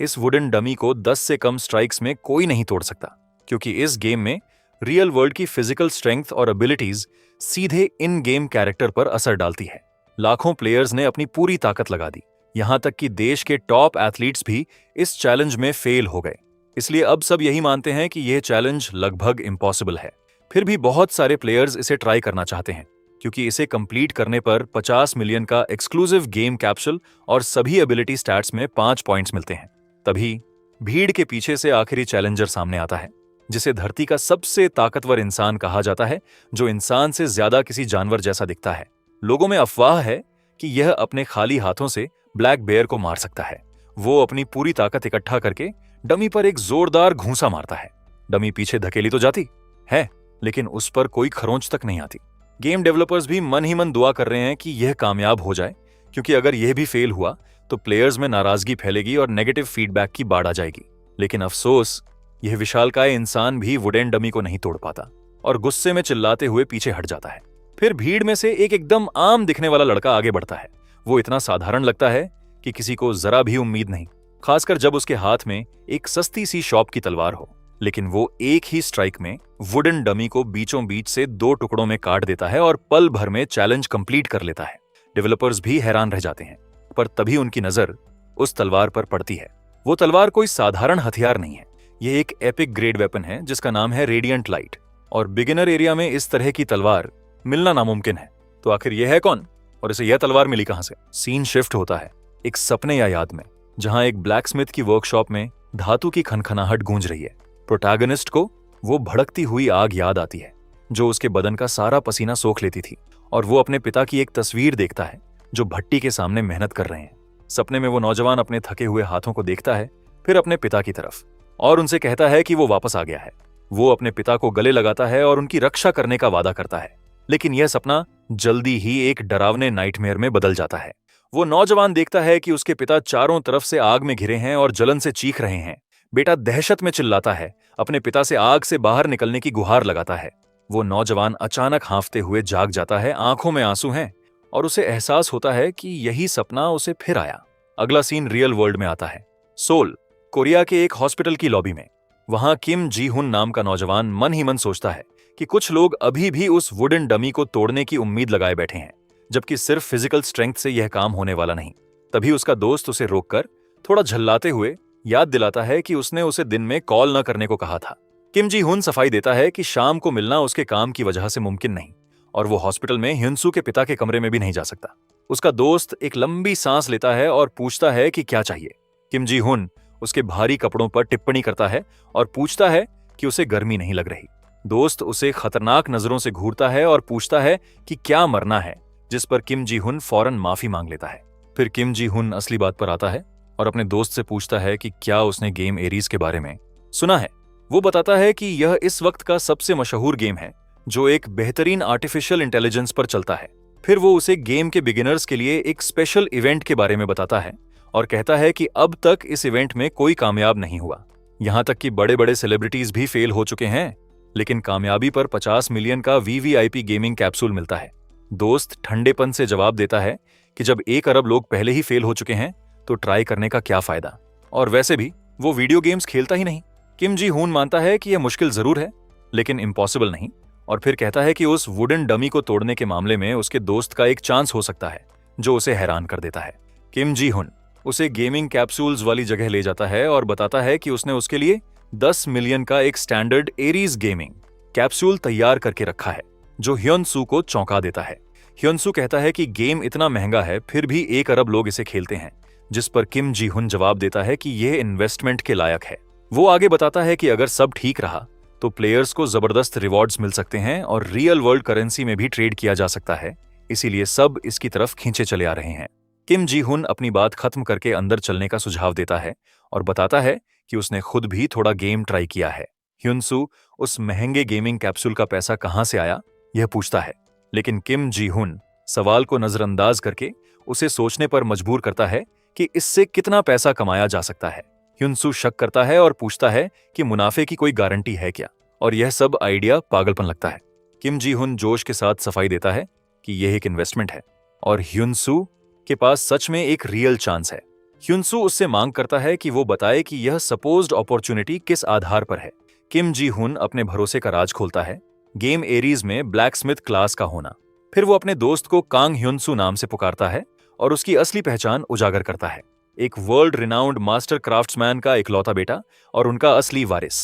इस wooden dummy को 10 से कम स्ट्राइक्स में कोई नहीं तोड़ सकता, क्योंकि इस गेम में रियल वर्ल्ड की फिजिकल स्ट्रेंथ और एबिलिटीज सीधे इन गेम कैरेक्टर पर असर डालती है। लाखों प्लेयर्स ने अपनी पूरी ताकत लगा दी, यहां तक कि देश के टॉप एथलीट्स भी इस चैलेंज में फेल हो गए। इसलिए अब सब यही मानते हैं कि यह चैलेंज लगभग इम्पॉसिबल है। फिर भी बहुत सारे प्लेयर्स इसे ट्राई करना चाहते हैं, क्योंकि इसे कंप्लीट करने पर 50 मिलियन का एक्सक्लूसिव गेम कैप्सूल और सभी एबिलिटी स्टैट्स में 5 पॉइंट्स मिलते हैं। तभी भीड़ के पीछे से आखिरी चैलेंजर सामने आता है, जिसे धरती का सबसे ताकतवर इंसान कहा जाता है, जो इंसान से ज्यादा किसी जानवर जैसा दिखता है। लोगों में अफवाह है कि यह अपने खाली हाथों से ब्लैक बेयर को मार सकता है। वो अपनी पूरी ताकत इकट्ठा करके डमी पर एक जोरदार घूंसा मारता है। डमी पीछे धकेली तो जाती है, लेकिन उस पर कोई खरोंच तक नहीं आती। गेम डेवलपर्स भी मन ही मन दुआ कर रहे हैं कि यह कामयाब हो जाए, क्योंकि अगर यह भी फेल हुआ तो प्लेयर्स में नाराजगी फैलेगी और नेगेटिव फीडबैक की बाढ़ आ जाएगी। लेकिन अफसोस, यह विशालकाय इंसान भी वुडन डमी को नहीं तोड़ पाता और गुस्से में चिल्लाते हुए पीछे हट जाता है। फिर भीड़ में से एक एकदम आम दिखने वाला लड़का आगे बढ़ता है। वो इतना साधारण लगता है कि किसी को जरा भी उम्मीद नहीं, खासकर जब उसके हाथ में एक सस्ती सी शॉप की तलवार हो। लेकिन वो एक ही स्ट्राइक में वुडन डमी को बीचों बीच से 2 टुकड़ों में काट देता है और पल भर में चैलेंज कंप्लीट कर लेता है। डेवलपर्स भी हैरान रह जाते हैं, पर तभी उनकी नजर उस तलवार पर पड़ती है। वो तलवार कोई साधारण हथियार नहीं है, यह एक एपिक ग्रेड वेपन है जिसका नाम है रेडिएंट लाइट, और बिगिनर एरिया में इस तरह की तलवार मिलना नामुमकिन है। तो आखिर यह है कौन और इसे यह तलवार मिली कहां से? सीन शिफ्ट होता है एक सपने या याद में, जहां एक ब्लैकस्मिथ की वर्कशॉप में धातु की खनखनाहट गूंज रही है। प्रोटैगनिस्ट को वो भड़कती हुई आग याद आती है, जो उसके बदन का सारा पसीना सोख लेती थी, और वो अपने पिता की एक तस्वीर देखता है जो भट्टी के सामने मेहनत कर रहे हैं। सपने में वो नौजवान अपने थके हुए हाथों को देखता है, फिर अपने पिता की तरफ, और उनसे कहता है कि वो वापस आ गया है। वो अपने पिता को गले लगाता है और उनकी रक्षा करने का वादा करता है। लेकिन यह सपना जल्दी ही एक डरावने नाइटमेयर में बदल जाता है। वो नौजवान देखता है कि उसके पिता चारों तरफ से आग में घिरे हैं और जलन से चीख रहे हैं। बेटा दहशत में चिल्लाता है, अपने पिता से आग से बाहर निकलने की गुहार लगाता है। वो नौजवान अचानक हांफते हुए जाग जाता है, आंखों में आंसू हैं, और उसे एहसास होता है कि यही सपना उसे फिर आया। अगला सीन रियल वर्ल्ड में आता है, सोल, कोरिया के एक हॉस्पिटल की लॉबी में। वहां किम जी हुन नाम का नौजवान मन ही मन सोचता है कि कुछ लोग अभी भी उस वुडन डमी को तोड़ने की उम्मीद लगाए बैठे हैं, जबकि सिर्फ फिजिकल स्ट्रेंथ से यह काम होने वाला नहीं। तभी उसका दोस्त उसे रोककर थोड़ा झल्लाते हुए याद दिलाता है कि उसने उसे दिन में कॉल न करने को कहा था। किम जी हुन सफाई देता है कि शाम को मिलना उसके काम की वजह से मुमकिन नहीं, और वो हॉस्पिटल में ह्युनसू के पिता के कमरे में भी नहीं जा सकता। उसका दोस्त एक लंबी सांस लेता है और पूछता है कि क्या चाहिए। किम जी हुन उसके भारी कपड़ों पर टिप्पणी करता है और पूछता है कि उसे गर्मी नहीं लग रही। दोस्त उसे खतरनाक नजरों से घूरता है और पूछता है कि क्या मरना है, जिस पर किम जी हुन फौरन माफी मांग लेता है। फिर किम जी हुन असली बात पर आता है और अपने दोस्त से पूछता है कि क्या उसने गेम एरीज के बारे में सुना है। वो बताता है कि यह इस वक्त का सबसे मशहूर गेम है, जो एक बेहतरीन आर्टिफिशियल इंटेलिजेंस पर चलता है। फिर वो उसे गेम के बिगिनर्स के लिए एक स्पेशल इवेंट के बारे में बताता है और कहता है कि अब तक इस इवेंट में कोई कामयाब नहीं हुआ। यहां तक कि बड़े बड़े सेलिब्रिटीज भी फेल हो चुके हैं, लेकिन कामयाबी पर 50 मिलियन का वीवीआईपी गेमिंग कैप्सूल मिलता है। दोस्त ठंडेपन से जवाब देता है कि जब 1 अरब लोग पहले ही फेल हो चुके हैं तो ट्राई करने का क्या फायदा, और वैसे भी वो वीडियो गेम्स खेलता ही नहीं। किम जी हुन मानता है कि यह मुश्किल जरूर है, लेकिन इम्पॉसिबल नहीं, और फिर कहता है कि उस वुडन डमी को तोड़ने के मामले में उसके दोस्त का एक चांस हो सकता है, जो उसे हैरान कर देता है। किम जी हुन उसे गेमिंग कैप्सूल्स वाली जगह ले जाता है और बताता है कि उसने उसके लिए 10 मिलियन का एक स्टैंडर्ड एरीज गेमिंग कैप्सूल तैयार करके रखा है, जो ह्योनसू को चौंका देता है। ह्योनसू कहता है कि गेम इतना महंगा है, फिर भी 1 अरब लोग इसे खेलते हैं, जिस पर किम जी हुन जवाब देता है कि यह इन्वेस्टमेंट के लायक है। वो आगे बताता है कि अगर सब ठीक रहा तो प्लेयर्स को जबरदस्त रिवॉर्ड्स मिल सकते हैं और रियल वर्ल्ड करेंसी में भी ट्रेड किया जा सकता है, इसीलिए सब इसकी तरफ खींचे चले आ रहे हैं। किम जी हुन अपनी बात खत्म करके अंदर चलने का सुझाव देता है और बताता है कि उसने खुद भी थोड़ा गेम ट्राई किया है। ह्युनसू उस महंगे गेमिंग कैप्सूल का पैसा कहां से आया यह पूछता है, लेकिन किम जी हुन सवाल को नजरअंदाज करके उसे सोचने पर मजबूर करता है कि इससे कितना पैसा कमाया जा सकता है। ह्युनसू शक करता है और पूछता है कि मुनाफे की कोई गारंटी है क्या, और यह सब आइडिया पागलपन लगता है। किम जी हुन जोश के साथ सफाई देता है कि यह एक इन्वेस्टमेंट है और ह्युनसू के पास सच में एक रियल चांस है। ह्युनसू उससे मांग करता है कि वो बताए कि यह सपोज्ड अपॉर्चुनिटी किस आधार पर है। किम जी हुन अपने भरोसे का राज खोलता है, गेम एरीज में ब्लैकस्मिथ क्लास का होना। फिर वो अपने दोस्त को कांग ह्युनसू नाम से पुकारता है और उसकी असली पहचान उजागर करता है, एक वर्ल्ड रिनाउंड मास्टर क्राफ्ट्समैन का इकलौता बेटा और उनका असली वारिस।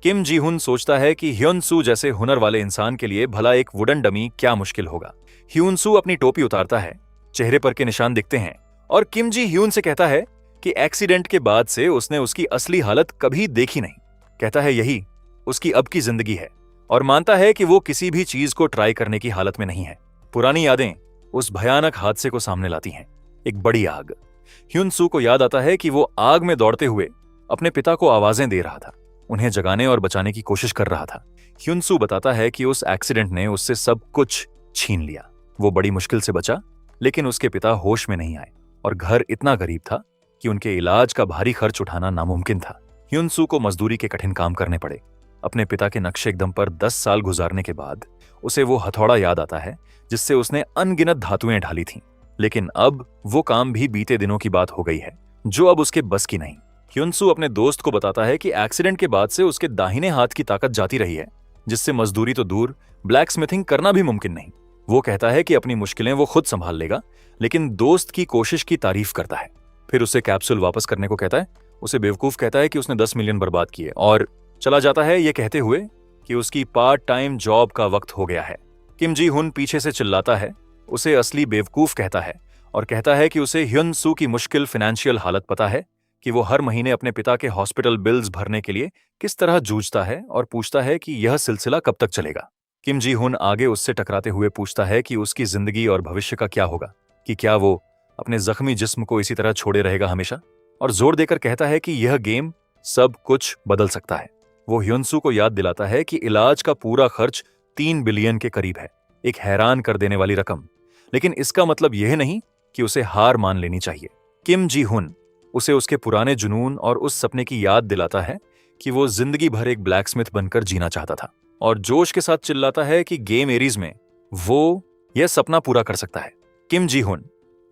किम जी हुन सोचता है कि ह्युनसू जैसे हुनर वाले इंसान के लिए भला एक वुडन डमी क्या मुश्किल होगा। ह्युनसू अपनी टोपी उतारता है, चेहरे पर के निशान दिखते हैं और किम जी ह्यून से कहता है कि एक्सीडेंट के बाद से उसने उसकी असली हालत कभी देखी नहीं। कहता है यही उसकी अब की जिंदगी है और मानता है कि वो किसी भी चीज को ट्राई करने की हालत में नहीं है। पुरानी यादें उस भयानक हादसे को सामने लाती हैं, एक बड़ी आग। ह्युनसू को याद आता है कि वो आग में दौड़ते हुए अपने पिता को आवाजें दे रहा था, उन्हें जगाने और बचाने की कोशिश कर रहा था। ह्युनसू बताता है कि उस एक्सीडेंट ने उससे सब कुछ छीन लिया। वो बड़ी मुश्किल से बचा, लेकिन उसके पिता होश में नहीं आए और घर इतना गरीब था कि उनके इलाज का भारी खर्च उठाना नामुमकिन था। ह्युनसू को मजदूरी के कठिन काम करने पड़े। अपने पिता के नक्शे एकदम पर 10 साल गुजारने के बाद उसे वो हथौड़ा याद आता है जिससे उसने अनगिनत धातुएं ढाली थीं। लेकिन अब वो काम भी बीते दिनों की बात हो गई है, जो अब उसके बस की नहीं। ह्युनसू अपने दोस्त को बताता है कि एक्सीडेंट के बाद से उसके दाहिने हाथ की ताकत जाती रही है, जिससे मजदूरी तो दूर ब्लैक स्मिथिंग करना भी मुमकिन नहीं। वो कहता है कि अपनी मुश्किलें वो खुद संभाल लेगा, लेकिन दोस्त की कोशिश की तारीफ करता है। फिर उसे कैप्सूल वापस करने को कहता है। उसे बेवकूफ कहता है कि उसने 10 मिलियन बर्बाद किए और चला जाता है, ये कहते हुए कि उसकी पार्ट टाइम जॉब का वक्त हो गया है। किम जी हुन पीछे से चिल्लाता है, उसे असली बेवकूफ कहता है और कहता है कि उसे ह्युनसू की मुश्किल फाइनेंशियल हालत पता है, कि वो हर महीने अपने पिता के हॉस्पिटल बिल्स भरने के लिए किस तरह जूझता है, और पूछता है कि यह सिलसिला कब तक चलेगा। किम जी हुन आगे उससे टकराते हुए पूछता है कि उसकी जिंदगी और भविष्य का क्या होगा, कि क्या वो अपने जख्मी जिस्म को इसी तरह छोड़े रहेगा हमेशा, और जोर देकर कहता है कि यह गेम सब कुछ बदल सकता है। वो ह्युनसू को याद दिलाता है कि इलाज का पूरा खर्च 3 बिलियन के करीब है, एक हैरान कर देने वाली रकम। लेकिन इसका मतलब यह नहीं कि उसे हार मान लेनी चाहिए। किम जी हुन उसे उसके पुराने जुनून और उस सपने की याद दिलाता है कि वो जिंदगी भर एक ब्लैकस्मिथ बनकर जीना चाहता था, और जोश के साथ चिल्लाता है कि गेम एरीज में वो यह सपना पूरा कर सकता है। किम जी हुन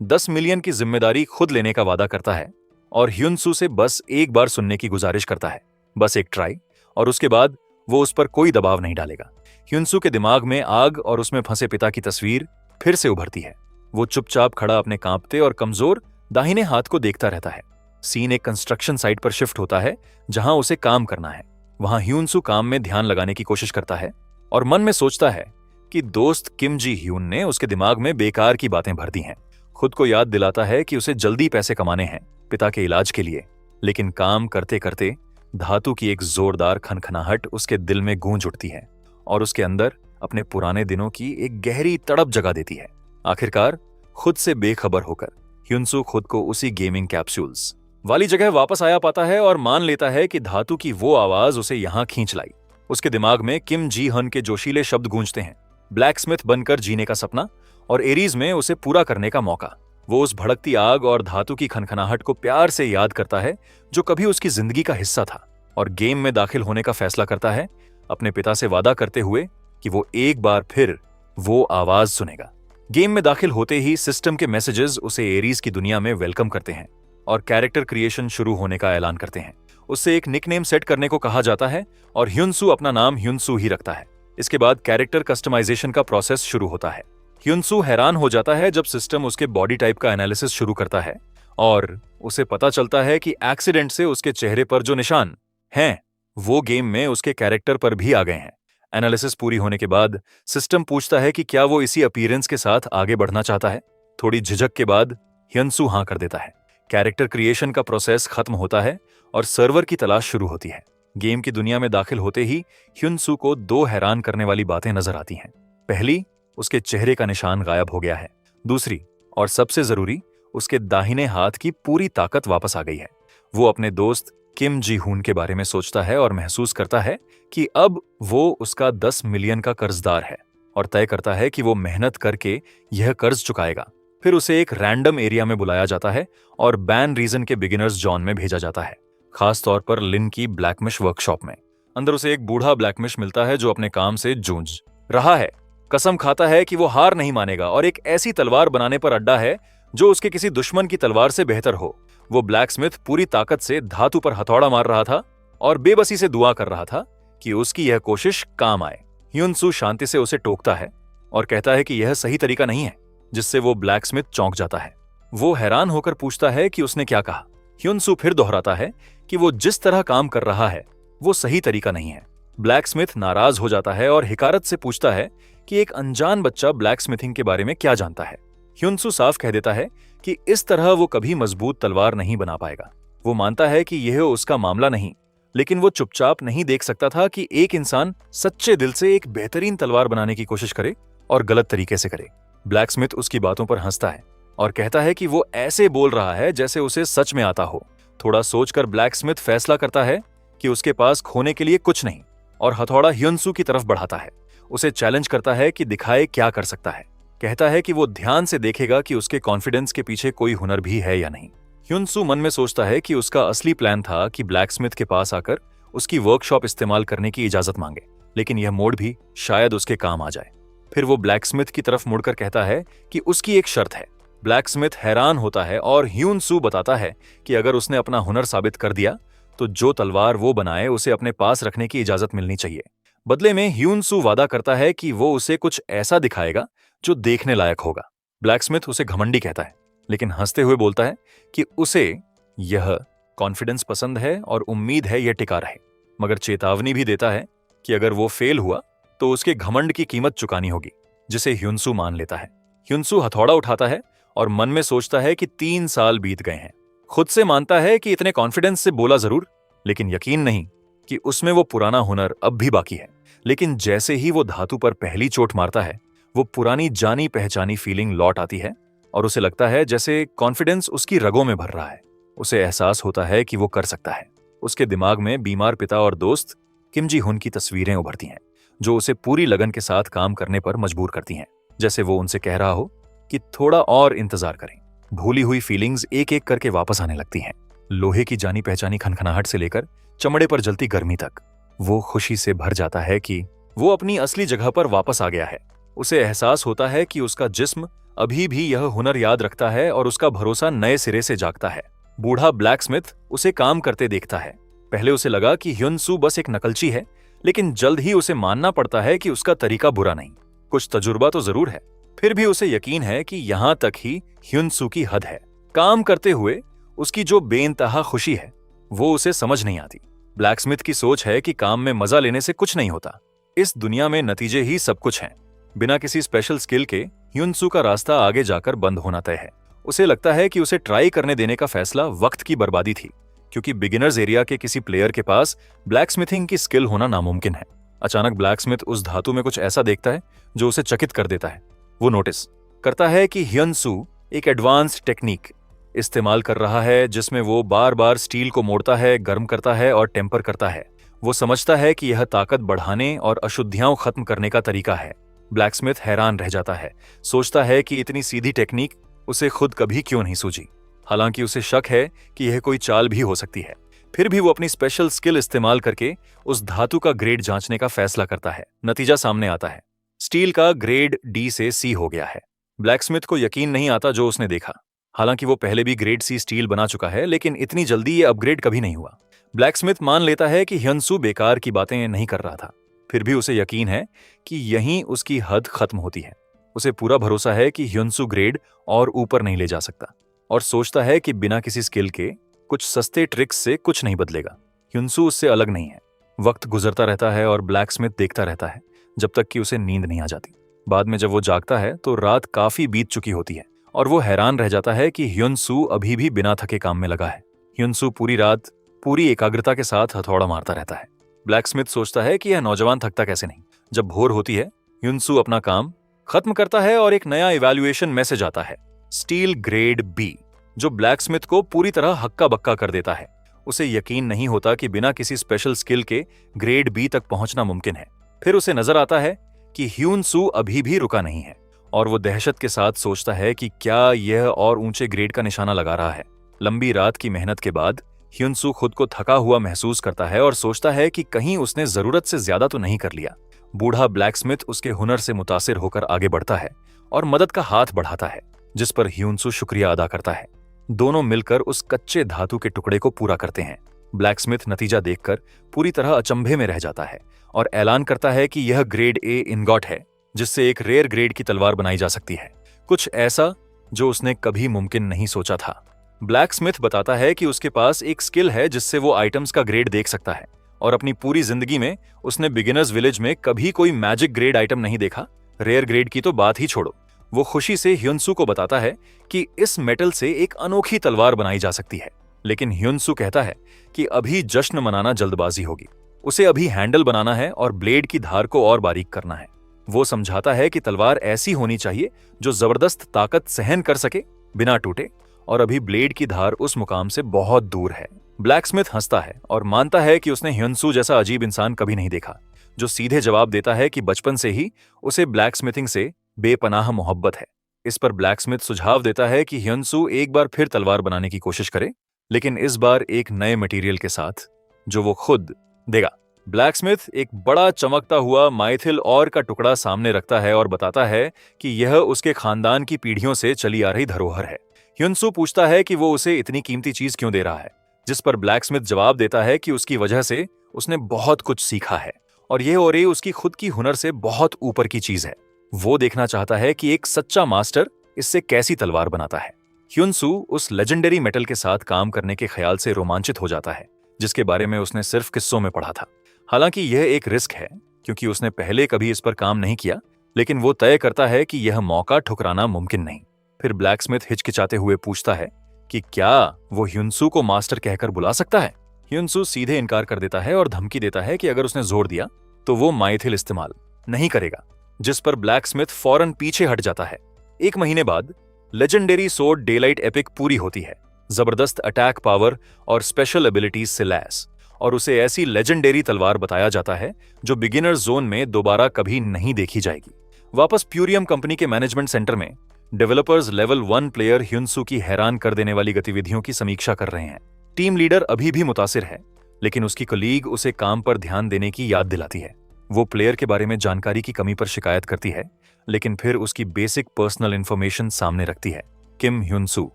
10 मिलियन की जिम्मेदारी खुद लेने का वादा करता है और ह्युनसू से बस एक बार सुनने की गुजारिश करता है, बस एक ट्राई, और उसके बाद वो उस पर कोई दबाव नहीं डालेगा। ह्युनसू के दिमाग में आग और उसमें फंसे पिता की तस्वीर फिर से उभरती है। वो चुपचाप खड़ा अपने कांपते और कमजोर दाहिने हाथ को देखता रहता है। सीन एक कंस्ट्रक्शन साइट पर शिफ्ट होता है जहां उसे काम करना है। वहां ह्युनसू काम में ध्यान लगाने की कोशिश करता है और मन में सोचता है कि दोस्त किम जी ह्यून ने उसके दिमाग में बेकार की बातें भर दी हैं। खुद को याद दिलाता है कि उसे जल्दी पैसे कमाने हैं पिता के इलाज के लिए। लेकिन काम करते करते धातु की एक जोरदार खनखनाहट उसके दिल में गूंज उठती है और उसके अंदर अपने पुराने दिनों की एक गहरी तड़प जगा देती है। आखिरकार खुद से बेखबर होकर ह्युनसू खुद को उसी गेमिंग कैप्सूल्स वाली जगह वापस आया पाता है और मान लेता है कि धातु की वो आवाज उसे यहां खींच लाई। उसके दिमाग में किम जी हन के जोशीले शब्द गूंजते हैं, ब्लैकस्मिथ बनकर जीने का सपना और एरीज में उसे पूरा करने का मौका। वो उस भड़कती आग और धातु की खनखनाहट को प्यार से याद करता है जो कभी उसकी जिंदगी का हिस्सा था, और गेम में दाखिल होने का फैसला करता है, अपने पिता से वादा करते हुए कि वो एक बार फिर वो आवाज सुनेगा। गेम में दाखिल होते ही सिस्टम के मैसेजेस उसे एरीज की दुनिया में वेलकम करते हैं और कैरेक्टर क्रिएशन शुरू होने का ऐलान करते हैं। उससे एक निकनेम सेट करने को कहा जाता है और ह्युनसू अपना नाम ह्युनसू ही रखता है। इसके बाद कैरेक्टर कस्टमाइजेशन का प्रोसेस शुरू होता है। ह्युनसू हैरान हो जाता है जब सिस्टम उसके बॉडी टाइप का एनालिसिस शुरू करता है और उसे पता चलता है कि एक्सीडेंट से उसके चेहरे पर जो निशान हैं वो गेम में उसके कैरेक्टर पर भी आ गए हैं। एनालिसिस पूरी होने के बाद सिस्टम पूछता है कि क्या वो इसी अपीयरेंस के साथ आगे बढ़ना चाहता है। थोड़ी झिझक के बाद ह्युनसू हां कर देता है। कैरेक्टर क्रिएशन का प्रोसेस खत्म होता है और सर्वर की तलाश शुरू होती है। गेम की दुनिया में दाखिल होते ही ह्युनसू को 2 हैरान करने वाली बातें नजर आती हैं। पहली, उसके चेहरे का निशान गायब हो गया है। दूसरी और सबसे जरूरी, उसके दाहिने हाथ की पूरी ताकत वापस आ गई है। वो अपने दोस्त किम जी हुन के बारे में सोचता है और महसूस करता है कि अब वो उसका 10 मिलियन का कर्जदार है और तय करता है कि वो मेहनत करके यह कर्ज चुकाएगा। फिर उसे एक रैंडम एरिया में बुलाया जाता है और बैन रीजन के बिगिनर्स जॉन में भेजा जाता है, खास तौर पर लिन की ब्लैकमिश वर्कशॉप में। अंदर उसे एक बूढ़ा ब्लैकमिश मिलता है जो अपने काम से जूझ रहा है। कसम खाता है कि वो हार नहीं मानेगा और एक ऐसी तलवार बनाने पर अड्डा है जो उसके किसी दुश्मन की तलवार से बेहतर हो। वो ब्लैकस्मिथ पूरी ताकत से धातु पर हथौड़ा मार रहा था और बेबसी से दुआ कर रहा था कि उसकी यह कोशिश काम आए। ह्युन-सू शांति से उसे टोकता है और कहता है कि यह सही तरीका नहीं है, जिससे वो ब्लैकस्मिथ चौंक जाता है। वो हैरान होकर पूछता है कि उसने क्या कहा। ह्युन-सू फिर दोहराता है कि वो जिस तरह काम कर रहा है वो सही तरीका नहीं है। ब्लैकस्मिथ नाराज हो जाता है और हिकारत से पूछता है कि एक अनजान बच्चा ब्लैकस्मिथिंग के बारे में क्या जानता है। ह्युन-सू साफ कह देता है कि इस तरह वो कभी मजबूत तलवार नहीं बना पाएगा। वो मानता है कि यह उसका मामला नहीं, लेकिन वो चुपचाप नहीं देख सकता था कि एक इंसान सच्चे दिल से एक बेहतरीन तलवार बनाने की कोशिश करे और गलत तरीके से करे। ब्लैकस्मिथ उसकी बातों पर हंसता है और कहता है कि वो ऐसे बोल रहा है जैसे उसे सच में आता हो। थोड़ा सोचकर ब्लैकस्मिथ फैसला करता है कि उसके पास खोने के लिए कुछ नहीं और हथौड़ा ह्युन-सू की तरफ बढ़ाता है। उसे चैलेंज करता है कि दिखाए क्या कर सकता है। कहता है कि वो ध्यान से देखेगा कि उसके कॉन्फिडेंस के पीछे कोई हुनर भी है या नहीं। ह्युन-सू मन में सोचता है कि उसका असली प्लान था कि ब्लैकस्मिथ के पास आकर उसकी वर्कशॉप इस्तेमाल करने की इजाजत मांगे, लेकिन यह मोड़ भी शायद उसके काम आ जाए। फिर वो ब्लैकस्मिथ की तरफ मुड़कर कहता है कि उसकी एक शर्त है। ब्लैकस्मिथ हैरान होता है और ह्युन-सू बताता है कि अगर उसने अपना हुनर साबित कर दिया तो जो तलवार वो बनाए उसे अपने पास रखने की इजाजत मिलनी चाहिए। बदले में ह्युन-सू वादा करता है कि वो उसे कुछ ऐसा दिखाएगा जो देखने लायक होगा। ब्लैकस्मिथ उसे घमंडी कहता है, लेकिन हंसते हुए बोलता है कि उसे यह कॉन्फिडेंस पसंद है और उम्मीद है यह टिका रहे, मगर चेतावनी भी देता है कि अगर वो फेल हुआ तो उसके घमंड की कीमत चुकानी होगी, जिसे ह्युन-सू मान लेता है। ह्युन-सू हथौड़ा उठाता है और मन में सोचता है कि 3 साल बीत गए हैं। खुद से मानता है कि इतने कॉन्फिडेंस से बोला जरूर, लेकिन यकीन नहीं कि उसमें वो पुराना हुनर अब भी बाकी है। लेकिन जैसे ही वो धातु पर पहली चोट मारता है, वो पुरानी जानी पहचानी फीलिंग लौट आती है और उसे लगता है जैसे कॉन्फिडेंस उसकी रगों में भर रहा है। उसे एहसास होता है कि वो कर सकता है। उसके दिमाग में बीमार पिता और दोस्त किम जी हुन की तस्वीरें उभरती हैं, जो उसे पूरी लगन के साथ काम करने पर मजबूर करती हैं, जैसे वो उनसे कह रहा हो कि थोड़ा और इंतजार करें। भूली हुई फीलिंग्स एक एक करके वापस आने लगती हैं। लोहे की जानी पहचानी खनखनाहट से लेकर चमड़े पर जलती गर्मी तक। वो खुशी से भर जाता है कि वो अपनी असली जगह पर वापस आ गया है। उसे एहसास होता है कि उसका जिस्म अभी भी यह हुनर याद रखता है और उसका भरोसा नए सिरे से जागता है। बूढ़ा ब्लैकस्मिथ उसे काम करते देखता है। पहले उसे लगा कि ह्युन-सू बस एक नकलची है, लेकिन जल्द ही उसे मानना पड़ता है कि उसका तरीका बुरा नहीं। कुछ तजुर्बा तो जरूर है, फिर भी उसे यकीन है कि यहां तक ही ह्युन-सू की हद है। काम करते हुए उसकी जो बेइंतहा खुशी है वो उसे समझ नहीं आती। ब्लैकस्मिथ की सोच है कि काम में मजा लेने से कुछ नहीं होता। इस दुनिया में नतीजे ही सब कुछ हैं। बिना किसी स्पेशल स्किल के ह्युन-सू का रास्ता आगे जाकर बंद होना तय है। उसे लगता है कि उसे ट्राई करने देने का फैसला वक्त की बर्बादी थी, क्योंकि बिगिनर्स एरिया के किसी प्लेयर के पास ब्लैकस्मिथिंग की स्किल होना नामुमकिन है। अचानक ब्लैकस्मिथ उस धातु में कुछ ऐसा देखता है जो उसे चकित कर देता है। वो नोटिस करता है कि ह्युन-सू एक एडवांस्ड टेक्निक इस्तेमाल कर रहा है, जिसमें वो बार बार स्टील को मोड़ता है, गर्म करता है और टेम्पर करता है। वो समझता है कि यह ताकत बढ़ाने और अशुद्धियां खत्म करने का तरीका है। ब्लैकस्मिथ हैरान रह जाता है, सोचता है कि इतनी सीधी टेक्निक उसे खुद कभी क्यों नहीं सूझी। हालांकि उसे शक है कि यह कोई चाल भी हो सकती है। फिर भी वो अपनी स्पेशल स्किल इस्तेमाल करके उस धातु का ग्रेड जांचने का फैसला करता है। नतीजा सामने आता है। स्टील का ग्रेड डी से सी हो गया है। ब्लैकस्मिथ को यकीन नहीं आता जो उसने देखा। हालांकि वो पहले भी ग्रेड सी स्टील बना चुका है, लेकिन इतनी जल्दी ये अपग्रेड कभी नहीं हुआ। ब्लैकस्मिथ मान लेता है कि ह्युन-सू बेकार की बातें नहीं कर रहा था। फिर भी उसे यकीन है कि यहीं उसकी हद खत्म होती है। उसे पूरा भरोसा है कि ह्युन-सू ग्रेड और ऊपर नहीं ले जा सकता, और सोचता है कि बिना किसी स्किल के कुछ सस्ते ट्रिक्स से कुछ नहीं बदलेगा। ह्युन-सू उससे अलग नहीं है। वक्त गुजरता रहता है और ब्लैकस्मिथ देखता रहता है जब तक कि उसे नींद नहीं आ जाती। बाद में जब वो जागता है तो रात काफी बीत चुकी होती है और वो हैरान रह जाता है कि ह्युन-सू अभी भी बिना थके काम में लगा है। ह्युन-सू पूरी रात पूरी एकाग्रता के साथ हथौड़ा मारता रहता है। ब्लैकस्मिथ सोचता है कि यह नौजवान थकता कैसे नहीं। जब भोर होती है, ह्युन-सू अपना काम खत्म करता है और एक नया इवैल्यूएशन मैसेज आता है, स्टील ग्रेड बी, जो ब्लैकस्मिथ को पूरी तरह हक्का बक्का कर देता है। उसे यकीन नहीं होता कि बिना किसी स्पेशल स्किल के ग्रेड बी तक पहुंचना मुमकिन है। फिर उसे नजर आता है कि ह्युन-सू अभी भी रुका नहीं है, और वो दहशत के साथ सोचता है कि क्या यह और ऊंचे ग्रेड का निशाना लगा रहा है। लंबी रात की मेहनत के बाद ह्युन-सू खुद को थका हुआ महसूस करता है और सोचता है कि कहीं उसने जरूरत से ज्यादा तो नहीं कर लिया। बूढ़ा ब्लैकस्मिथ उसके हुनर से मुतासिर होकर आगे बढ़ता है और मदद का हाथ बढ़ाता है। जिस पर ह्यूनसू शुक्रिया अदा करता है। दोनों मिलकर उस कच्चे धातु के टुकड़े को पूरा करते हैं। ब्लैकस्मिथ नतीजा देखकर पूरी तरह अचंभे में रह जाता है और ऐलान करता है कि यह ग्रेड ए इनगॉट है, जिससे एक रेयर ग्रेड की तलवार बनाई जा सकती है। कुछ ऐसा जो उसने कभी मुमकिन नहीं सोचा था। ब्लैकस्मिथ बताता है कि उसके पास एक स्किल है जिससे वो आइटम्स का ग्रेड देख सकता है, और अपनी पूरी जिंदगी में उसने बिगिनर्स विलेज में कभी कोई मैजिक ग्रेड आइटम नहीं देखा। रेयर ग्रेड की तो बात ही छोड़ो। वो खुशी से ह्यूनसू को बताता है कि इस मेटल से एक अनोखी तलवार बनाई जा सकती है, लेकिन ह्यूनसू कहता है कि अभी जश्न मनाना जल्दबाजी होगी। उसे अभी हैंडल बनाना है और ब्लेड की धार को और बारीक करना है। वो समझाता है कि तलवार ऐसी होनी चाहिए जो जबरदस्त ताकत सहन कर सके बिना टूटे, और अभी ब्लेड की धार उस मुकाम से बहुत दूर है। ब्लैकस्मिथ हंसता है और मानता है कि उसने ह्यूनसू जैसा अजीब इंसान कभी नहीं देखा, जो सीधे जवाब देता है कि बचपन से ही उसे ब्लैकस्मिथिंग से बेपनाह मोहब्बत है। इस पर ब्लैकस्मिथ सुझाव देता है कि ह्यूनसू एक बार फिर तलवार बनाने की कोशिश करे, लेकिन इस बार एक नए मटेरियल के साथ जो वो खुद देगा। ब्लैकस्मिथ एक बड़ा चमकता हुआ माइथिल और का टुकड़ा सामने रखता है और बताता है कि यह उसके खानदान की पीढ़ियों से चली आ रही धरोहर है। ह्यूनसू पूछता है कि वो उसे इतनी कीमती चीज क्यों दे रहा है, जिस पर ब्लैकस्मिथ जवाब देता है कि उसकी वजह से उसने बहुत कुछ सीखा है और ये उसकी खुद की हुनर से बहुत ऊपर की चीज है। वो देखना चाहता है कि एक सच्चा मास्टर इससे कैसी तलवार बनाता है। ह्यूनसू उस लेजेंडरी मेटल के साथ काम करने के ख्याल से रोमांचित हो जाता है, जिसके बारे में उसने सिर्फ किस्सों में पढ़ा था। हालांकि यह एक रिस्क है क्योंकि उसने पहले कभी इस पर काम नहीं किया, लेकिन वो तय करता है कि यह मौका ठुकराना मुमकिन नहीं। फिर ब्लैकस्मिथ हिचकिचाते हुए पूछता है कि क्या वो ह्यूनसू को मास्टर कहकर बुला सकता है। ह्यूनसू सीधे इनकार कर देता है और धमकी देता है कि अगर उसने जोर दिया तो वो माइथिल इस्तेमाल नहीं करेगा, जिस पर ब्लैकस्मिथ फौरन पीछे हट जाता है। एक महीने बाद लेजेंडरी सोर्ड डेलाइट एपिक पूरी होती है, जबरदस्त अटैक पावर और स्पेशल एबिलिटीज से लैस, और उसे ऐसी लेजेंडरी तलवार बताया जाता है जो बिगिनर जोन में दोबारा कभी नहीं देखी जाएगी। वापस प्यूरियम कंपनी के मैनेजमेंट सेंटर में डेवलपर्स लेवल 1 प्लेयर ह्यूनसू की हैरान कर देने वाली गतिविधियों की समीक्षा कर रहे हैं। टीम लीडर अभी भी मुतासिर है, लेकिन उसकी कलीग उसे काम पर ध्यान देने की याद दिलाती है। वो प्लेयर के बारे में जानकारी की कमी पर शिकायत करती है, लेकिन फिर उसकी बेसिक पर्सनल इंफॉर्मेशन सामने रखती है। किम ह्यूनसू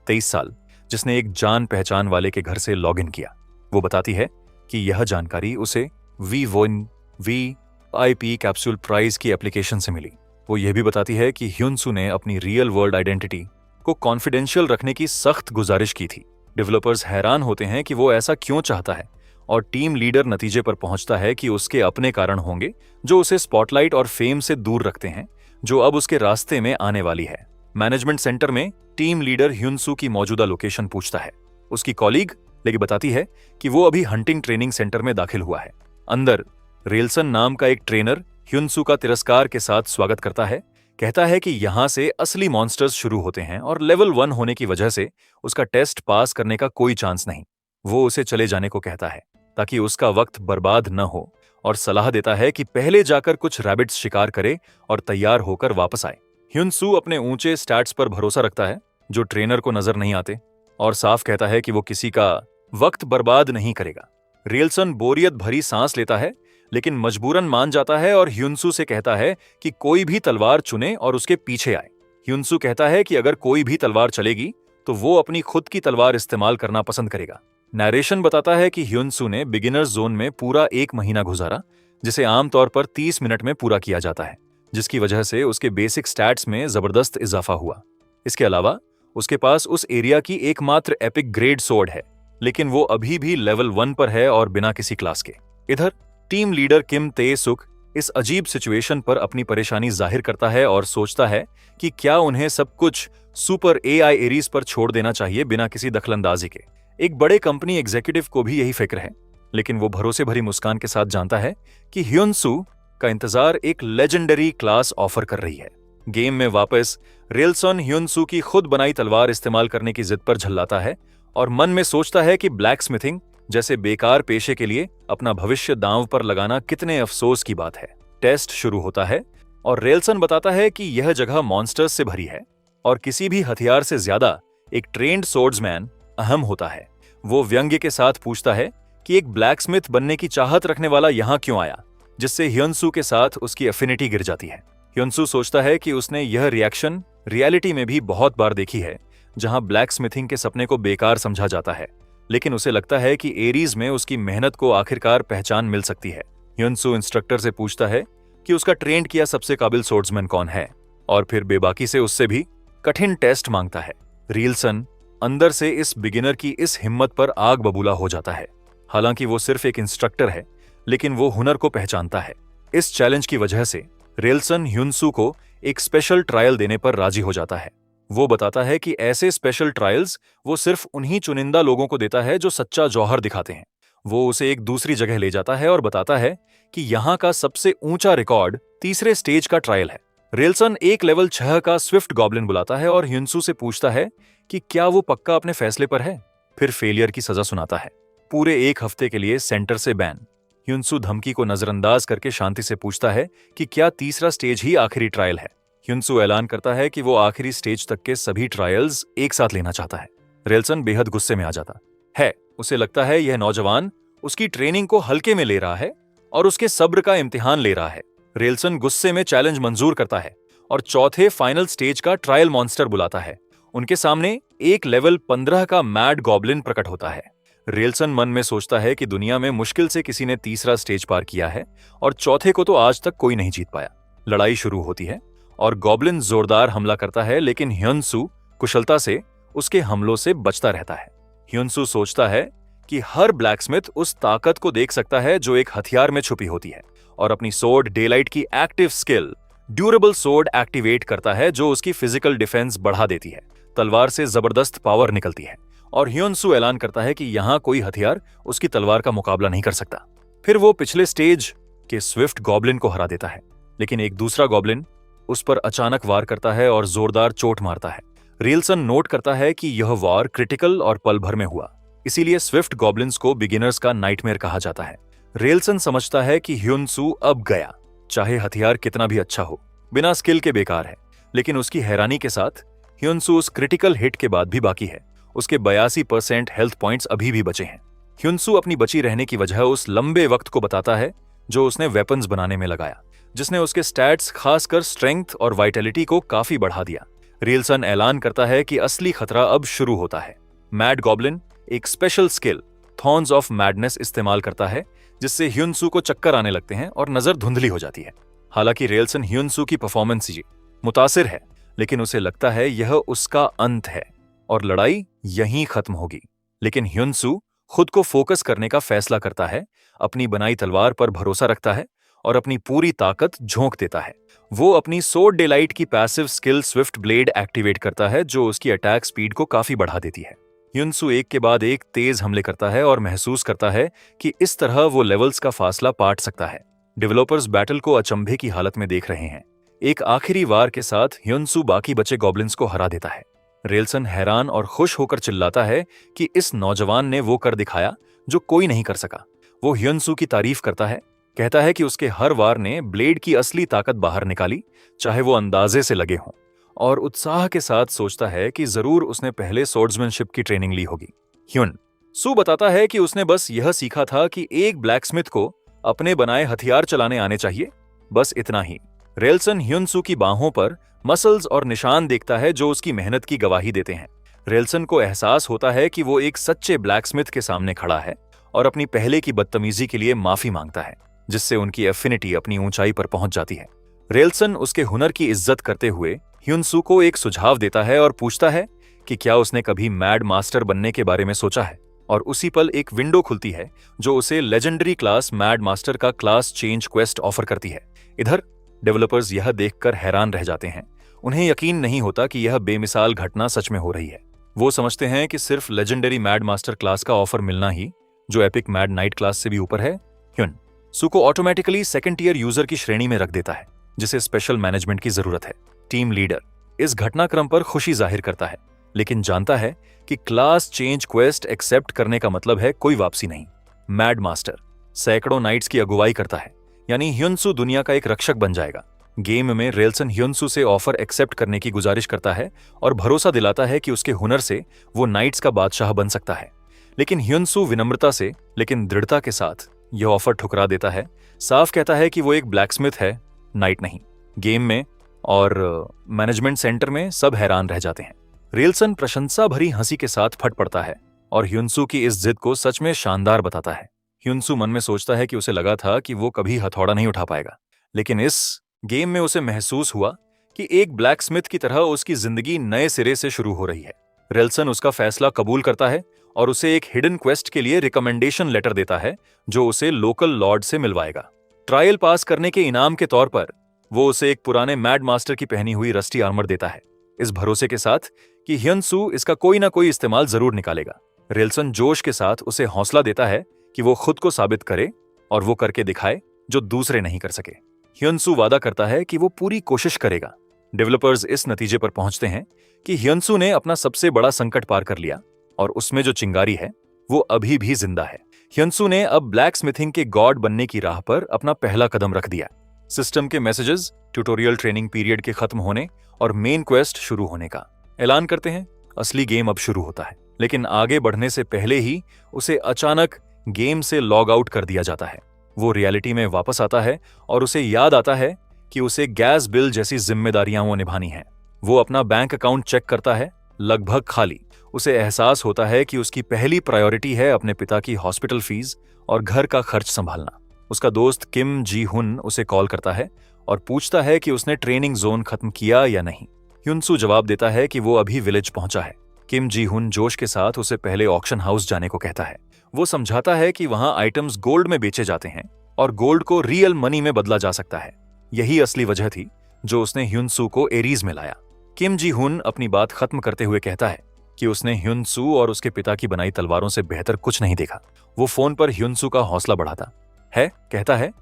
23 साल, जिसने एक जान पहचान वाले के घर से लॉगिन किया। वो बताती है कि यह जानकारी उसे V1 VIP कैप्सूल प्राइज की एप्लीकेशन से मिली। वो यह भी बताती है कि ह्यूनसू ने अपनी रियल वर्ल्ड आइडेंटिटी को कॉन्फिडेंशियल रखने की सख्त गुजारिश की थी। डेवलपर्स हैरान होते हैं कि वो ऐसा क्यों चाहता है, और टीम लीडर नतीजे पर पहुंचता है कि उसके अपने कारण होंगे जो उसे स्पॉटलाइट और फेम से दूर रखते हैं, जो अब उसके रास्ते में आने वाली है। मैनेजमेंट सेंटर में टीम लीडर ह्यूनसू की मौजूदा लोकेशन पूछता है। उसकी कॉलीग लेकिन बताती है कि वो अभी हंटिंग ट्रेनिंग सेंटर में दाखिल हुआ है। अंदर रेलसन नाम का एक ट्रेनर ह्यूनसू का तिरस्कार के साथ स्वागत करता है, कहता है कि यहां से असली मॉन्स्टर्स शुरू होते हैं और लेवल 1 होने की वजह से उसका टेस्ट पास करने का कोई चांस नहीं। वो उसे चले जाने को कहता है ताकि उसका वक्त बर्बाद न हो, और सलाह देता है कि पहले जाकर कुछ रैबिट्स शिकार करे और तैयार होकर वापस आए। ह्यूनसू अपने ऊंचे स्टैट्स पर भरोसा रखता है जो ट्रेनर को नजर नहीं आते, और साफ कहता है कि वो किसी का वक्त बर्बाद नहीं करेगा। रेलसन बोरियत भरी सांस लेता है, लेकिन मजबूरन मान जाता है और ह्यूनसू से कहता है कि कोई भी तलवार चुने और उसके पीछे आए। ह्यूनसू कहता है कि अगर कोई भी तलवार चलेगी तो वो अपनी खुद की तलवार इस्तेमाल करना पसंद करेगा। नरेशन बताता है कि ह्यूनसू ने बिगिनर्स जोन में पूरा 1 महीना गुजारा, जिसे आमतौर पर 30 मिनट में पूरा किया जाता है, जिसकी वजह से उसके बेसिक स्टैट्स में जबरदस्त इजाफा हुआ। इसके अलावा उसके पास उस एरिया की एकमात्र एपिक ग्रेड सोर्ड है, लेकिन वो अभी भी लेवल 1 पर है और बिना किसी क्लास के। इधर टीम लीडर किम ते सुक इस अजीब सिचुएशन पर अपनी परेशानी जाहिर करता है और सोचता है कि क्या उन्हें सब कुछ सुपर AI एरीज पर छोड़ देना चाहिए बिना किसी दखलंदाजी के। एक बड़े कंपनी एग्जीक्यूटिव को भी यही फिक्र है, लेकिन वो भरोसे भरी मुस्कान के साथ जानता है कि ह्यूनसू का इंतजार एक लेजेंडरी क्लास ऑफर कर रही है। गेम में वापस रेलसन ह्यूनसू की खुद बनाई तलवार इस्तेमाल करने की जिद पर झल्लाता है और मन में सोचता है कि ब्लैक स्मिथिंग जैसे बेकार पेशे के लिए अपना भविष्य दांव पर लगाना कितने अफसोस की बात है। टेस्ट शुरू होता है और रेलसन बताता है कि यह जगह मॉन्स्टर्स से भरी है और किसी भी हथियार से ज्यादा एक ट्रेन्ड सोर्ड्समैन अहम होता है। वो व्यंग्य के साथ पूछता है कि एक ब्लैकस्मिथ बनने की चाहत रखने वाला यहां क्यों आया, जिससे ह्यूनसू के साथ उसकी एफिनिटी गिर जाती है। ह्यूनसू सोचता है कि उसने यह रिएक्शन रियलिटी में भी बहुत बार देखी है जहां ब्लैक स्मिथिंग के सपने को बेकार समझा जाता है, लेकिन उसे लगता है कि एरीज में उसकी मेहनत को आखिरकार पहचान मिल सकती है। ह्युनसू इंस्ट्रक्टर से पूछता है कि उसका ट्रेंड किया सबसे काबिल सोर्ड्समैन कौन है, और फिर बेबाकी से उससे भी कठिन टेस्ट मांगता है। रियलसन अंदर से इस बिगिनर की इस हिम्मत पर आग बबूला हो जाता है। हालांकि वो सिर्फ एक इंस्ट्रक्टर है, लेकिन वो हुनर को पहचानता है। इस चैलेंज की वजह से रियलसन ह्युनसू को एक स्पेशल ट्रायल देने पर राजी हो जाता है। वो बताता है कि ऐसे स्पेशल ट्रायल्स वो सिर्फ उन्हीं चुनिंदा लोगों को देता है जो सच्चा जौहर दिखाते हैं। वो उसे एक दूसरी जगह ले जाता है और बताता है कि यहाँ का सबसे ऊंचा रिकॉर्ड तीसरे स्टेज का ट्रायल है। रियलसन एक लेवल 6 का स्विफ्ट गॉब्लिन बुलाता है और ह्युनसू से पूछता है कि क्या वो पक्का अपने फैसले पर है। फिर फेलियर की सजा सुनाता है, पूरे 1 हफ्ते के लिए सेंटर से बैन। ह्युनसू धमकी को नजरअंदाज करके शांति से पूछता है कि क्या तीसरा स्टेज ही आखिरी ट्रायल है। ह्युनसू ऐलान करता है कि वो आखिरी स्टेज तक के सभी ट्रायल्स एक साथ लेना चाहता है। रियलसन बेहद गुस्से में आ जाता है। उसे लगता है यह नौजवान उसकी ट्रेनिंग को हल्के में ले रहा है और उसके सब्र का इम्तिहान ले रहा है। रियलसन गुस्से में चैलेंज मंजूर करता है और चौथे फाइनल स्टेज का ट्रायल मॉन्स्टर बुलाता है। उनके सामने एक लेवल 15 का मैड गॉब्लिन प्रकट होता है। रियलसन मन में सोचता है कि दुनिया में मुश्किल से किसी ने तीसरा स्टेज पार किया है और चौथे को तो आज तक कोई नहीं जीत पाया। लड़ाई शुरू होती है और गॉब्लिन जोरदार हमला करता है, लेकिन ह्युनसू कुशलता से उसके हमलों से बचता रहता है। ह्युनसू सोचता है कि हर ब्लैकस्मिथ उस ताकत को देख सकता है जो एक हथियार में छुपी होती है, और अपनी सोर्ड डेलाइट की active skill durable sword activate करता है जो उसकी फिजिकल डिफेंस बढ़ा देती है। तलवार से जबरदस्त पावर निकलती है और ह्युनसू ऐलान करता है कि यहां कोई हथियार उसकी तलवार का मुकाबला नहीं कर सकता। फिर वो पिछले स्टेज के स्विफ्ट गॉब्लिन को हरा देता है, लेकिन एक दूसरा गॉब्लिन उस पर अचानक वार करता है और जोरदार चोट मारता है। रियलसन नोट करता है कि यह वार क्रिटिकल और पल भर में हुआ, इसीलिए स्विफ्ट गॉब्लिन्स को बिगिनर्स का नाइटमेयर कहा जाता है। रियलसन समझता है कि ह्युनसू अब गया, चाहे हथियार कितना भी अच्छा हो, बिना स्किल के बेकार है। लेकिन उसकी हैरानी के साथ ह्युनसू उस क्रिटिकल हिट के बाद भी बाकी है। उसके 82% हेल्थ पॉइंट्स अभी भी बचे हैं। ह्युनसू अपनी बची रहने की वजह उस लंबे वक्त को बताता है जो उसने वेपन्स बनाने में लगाया, जिसने उसके स्टैट्स खासकर स्ट्रेंथ और वाइटलिटी को काफी बढ़ा दिया। रियलसन ऐलान करता है कि असली खतरा अब शुरू होता है। मैड गॉब्लिन एक special skill thorns of madness इस्तेमाल करता है, जिससे ह्युनसू को चक्कर आने लगते हैं और नजर धुंधली हो जाती है। हालांकि रियलसन ह्युनसू की परफॉर्मेंस से मुतासिर है, लेकिन उसे लगता है यह उसका अंत है और लड़ाई यहीं खत्म होगी। लेकिन ह्युनसू खुद को फोकस करने का फैसला करता है, अपनी बनाई तलवार पर भरोसा रखता है और अपनी पूरी ताकत झोंक देता है। वो अपनी सोर्ड डेलाइट की passive skill Swift blade activate करता है, जो उसकी अटैक स्पीड को काफी बढ़ा देती है। ह्युनसू एक के बाद एक तेज हमले करता है और महसूस करता है कि इस तरह वो लेवल्स का फासला पाट सकता है। डेवलपर्स बैटल को अचंभे की हालत में देख रहे हैं। एक आखिरी वार के साथ ह्युनसू बाकी बचे गॉब्लिन्स को हरा देता है। रियलसन हैरान और खुश होकर चिल्लाता है कि इस नौजवान ने वो कर दिखाया जो कोई नहीं कर सका। वो ह्युनसू की तारीफ करता है, कहता है कि उसके हर वार ने ब्लेड की असली ताकत बाहर निकाली, चाहे वो अंदाजे से लगे हों, और उत्साह के साथ सोचता है कि जरूर उसने पहले सोर्ड्समैनशिप की ट्रेनिंग ली होगी। ह्युनसू बताता है कि उसने बस यह सीखा था कि एक ब्लैकस्मिथ को अपने बनाए हथियार चलाने आने चाहिए, बस इतना ही। रियलसन ह्युनसू की बाहों पर मसल्स और निशान देखता है जो उसकी मेहनत की गवाही देते हैं। रियलसन को एहसास होता है कि वो एक सच्चे ब्लैकस्मिथ के सामने खड़ा है और अपनी पहले की बदतमीजी के लिए माफी मांगता है, जिससे उनकी एफिनिटी अपनी ऊंचाई पर पहुंच जाती है। रियलसन उसके हुनर की इज्जत करते हुए ह्युनसू को एक सुझाव देता है और पूछता है कि क्या उसने कभी मैड मास्टर बनने के बारे में सोचा है, और उसी पल एक विंडो खुलती है जो उसे लेजेंडरी क्लास मैड मास्टर का क्लास चेंज क्वेस्ट ऑफर करती है। इधर डेवलपर्स यह देखकर हैरान रह जाते हैं। उन्हें यकीन नहीं होता कि यह बेमिसाल घटना सच में हो रही है। वो समझते हैं कि सिर्फ लेजेंडरी मैड मास्टर क्लास का ऑफर मिलना ही, जो एपिक मैड नाइट क्लास से भी ऊपर है, ह्युनसू को ऑटोमेटिकली सेकंड टियर यूजर की श्रेणी में रख देता है, जिसे स्पेशल मैनेजमेंट की जरूरत है। टीम लीडर इस घटनाक्रम पर खुशी जाहिर करता है, लेकिन जानता है कि क्लास चेंज क्वेस्ट एक्सेप्ट करने का मतलब है कोई वापसी नहीं। मैड मास्टर सैकड़ों नाइट्स की अगुवाई करता है, यानी ह्युनसू दुनिया का एक रक्षक बन जाएगा। गेम में रियलसन ह्युनसू से ऑफर एक्सेप्ट करने की गुजारिश करता है और भरोसा दिलाता है कि उसके हुनर से वो नाइट्स का बादशाह बन सकता है। लेकिन ह्युनसू विनम्रता से लेकिन दृढ़ता के साथ यह ऑफर ठुकरा देता है। साफ कहता है कि वो एक ब्लैकस्मिथ है, नाइट नहीं। गेम में और मैनेजमेंट सेंटर में सब हैरान रह जाते हैं। रेलसन प्रशंसा भरी हंसी के साथ फट पड़ता है और ह्युनसू की इस जिद को सच में शानदार बताता है। ह्युनसू मन में सोचता है कि उसे लगा था कि वो कभी हथौड़ा नहीं उठा पाएगा, लेकिन इस गेम में उसे महसूस हुआ कि एक ब्लैकस्मिथ की तरह उसकी जिंदगी नए सिरे से शुरू हो रही है। रेलसन उसका फैसला कबूल करता है और उसे एक हिडन क्वेस्ट के लिए रिकमेंडेशन लेटर देता है जो उसे लोकल लॉर्ड से मिलवाएगा। ट्रायल पास करने के इनाम के तौर पर वो उसे एक पुराने मैड मास्टर की पहनी हुई रस्टी आर्मर देता है, इस भरोसे के साथ कि ह्युनसू इसका कोई ना कोई इस्तेमाल जरूर निकालेगा। रेलसन जोश के साथ उसे हौसला देता है कि वो खुद को साबित करे और वो करके दिखाए जो दूसरे नहीं कर सके। ह्युनसू वादा करता है कि वो पूरी कोशिश करेगा। डेवलपर्स इस नतीजे पर पहुंचते हैं कि ह्युनसू ने अपना सबसे बड़ा संकट पार कर लिया और उसमें जो चिंगारी है वो अभी भी जिंदा है। ह्युनसू ने अब ब्लैक स्मिथिंग के गॉड बनने की राह पर अपना पहला कदम रख दिया। सिस्टम के मैसेजेस ट्यूटोरियल ट्रेनिंग पीरियड के खत्म होने और मेन क्वेस्ट शुरू होने का ऐलान करते हैं। असली गेम अब शुरू होता है, लेकिन आगे बढ़ने से पहले ही उसे अचानक गेम से लॉग आउट कर दिया जाता है। वो रियलिटी में वापस आता है और उसे याद आता है कि उसे गैस बिल जैसी जिम्मेदारियां वो निभानी हैं। वो अपना बैंक अकाउंट चेक करता है, लगभग खाली। उसे एहसास होता है कि उसकी पहली प्रायोरिटी है अपने पिता की हॉस्पिटल फीस और घर का खर्च संभालना। उसका दोस्त किम जी हुन उसे कॉल करता है और पूछता है कि उसने ट्रेनिंग जोन खत्म किया या नहीं। ह्युनसू जवाब देता है कि वो अभी विलेज पहुंचा है। किम जी हुन जोश के साथ उसे पहले ऑक्शन हाउस जाने को कहता है। वो समझाता है कि वहां आइटम्स गोल्ड में बेचे जाते हैं और गोल्ड को रियल मनी में बदला जा सकता है। यही असली वजह थी जो उसने ह्युनसू को एरीज में लाया। किम जी हुन अपनी बात खत्म करते हुए कहता है कि उसने ह्युनसू और उसके पिता की बनाई तलवारों से बेहतर कुछ नहीं देखा। वो फोन पर ह्युनसू का हौसला बढ़ाता है, कहता है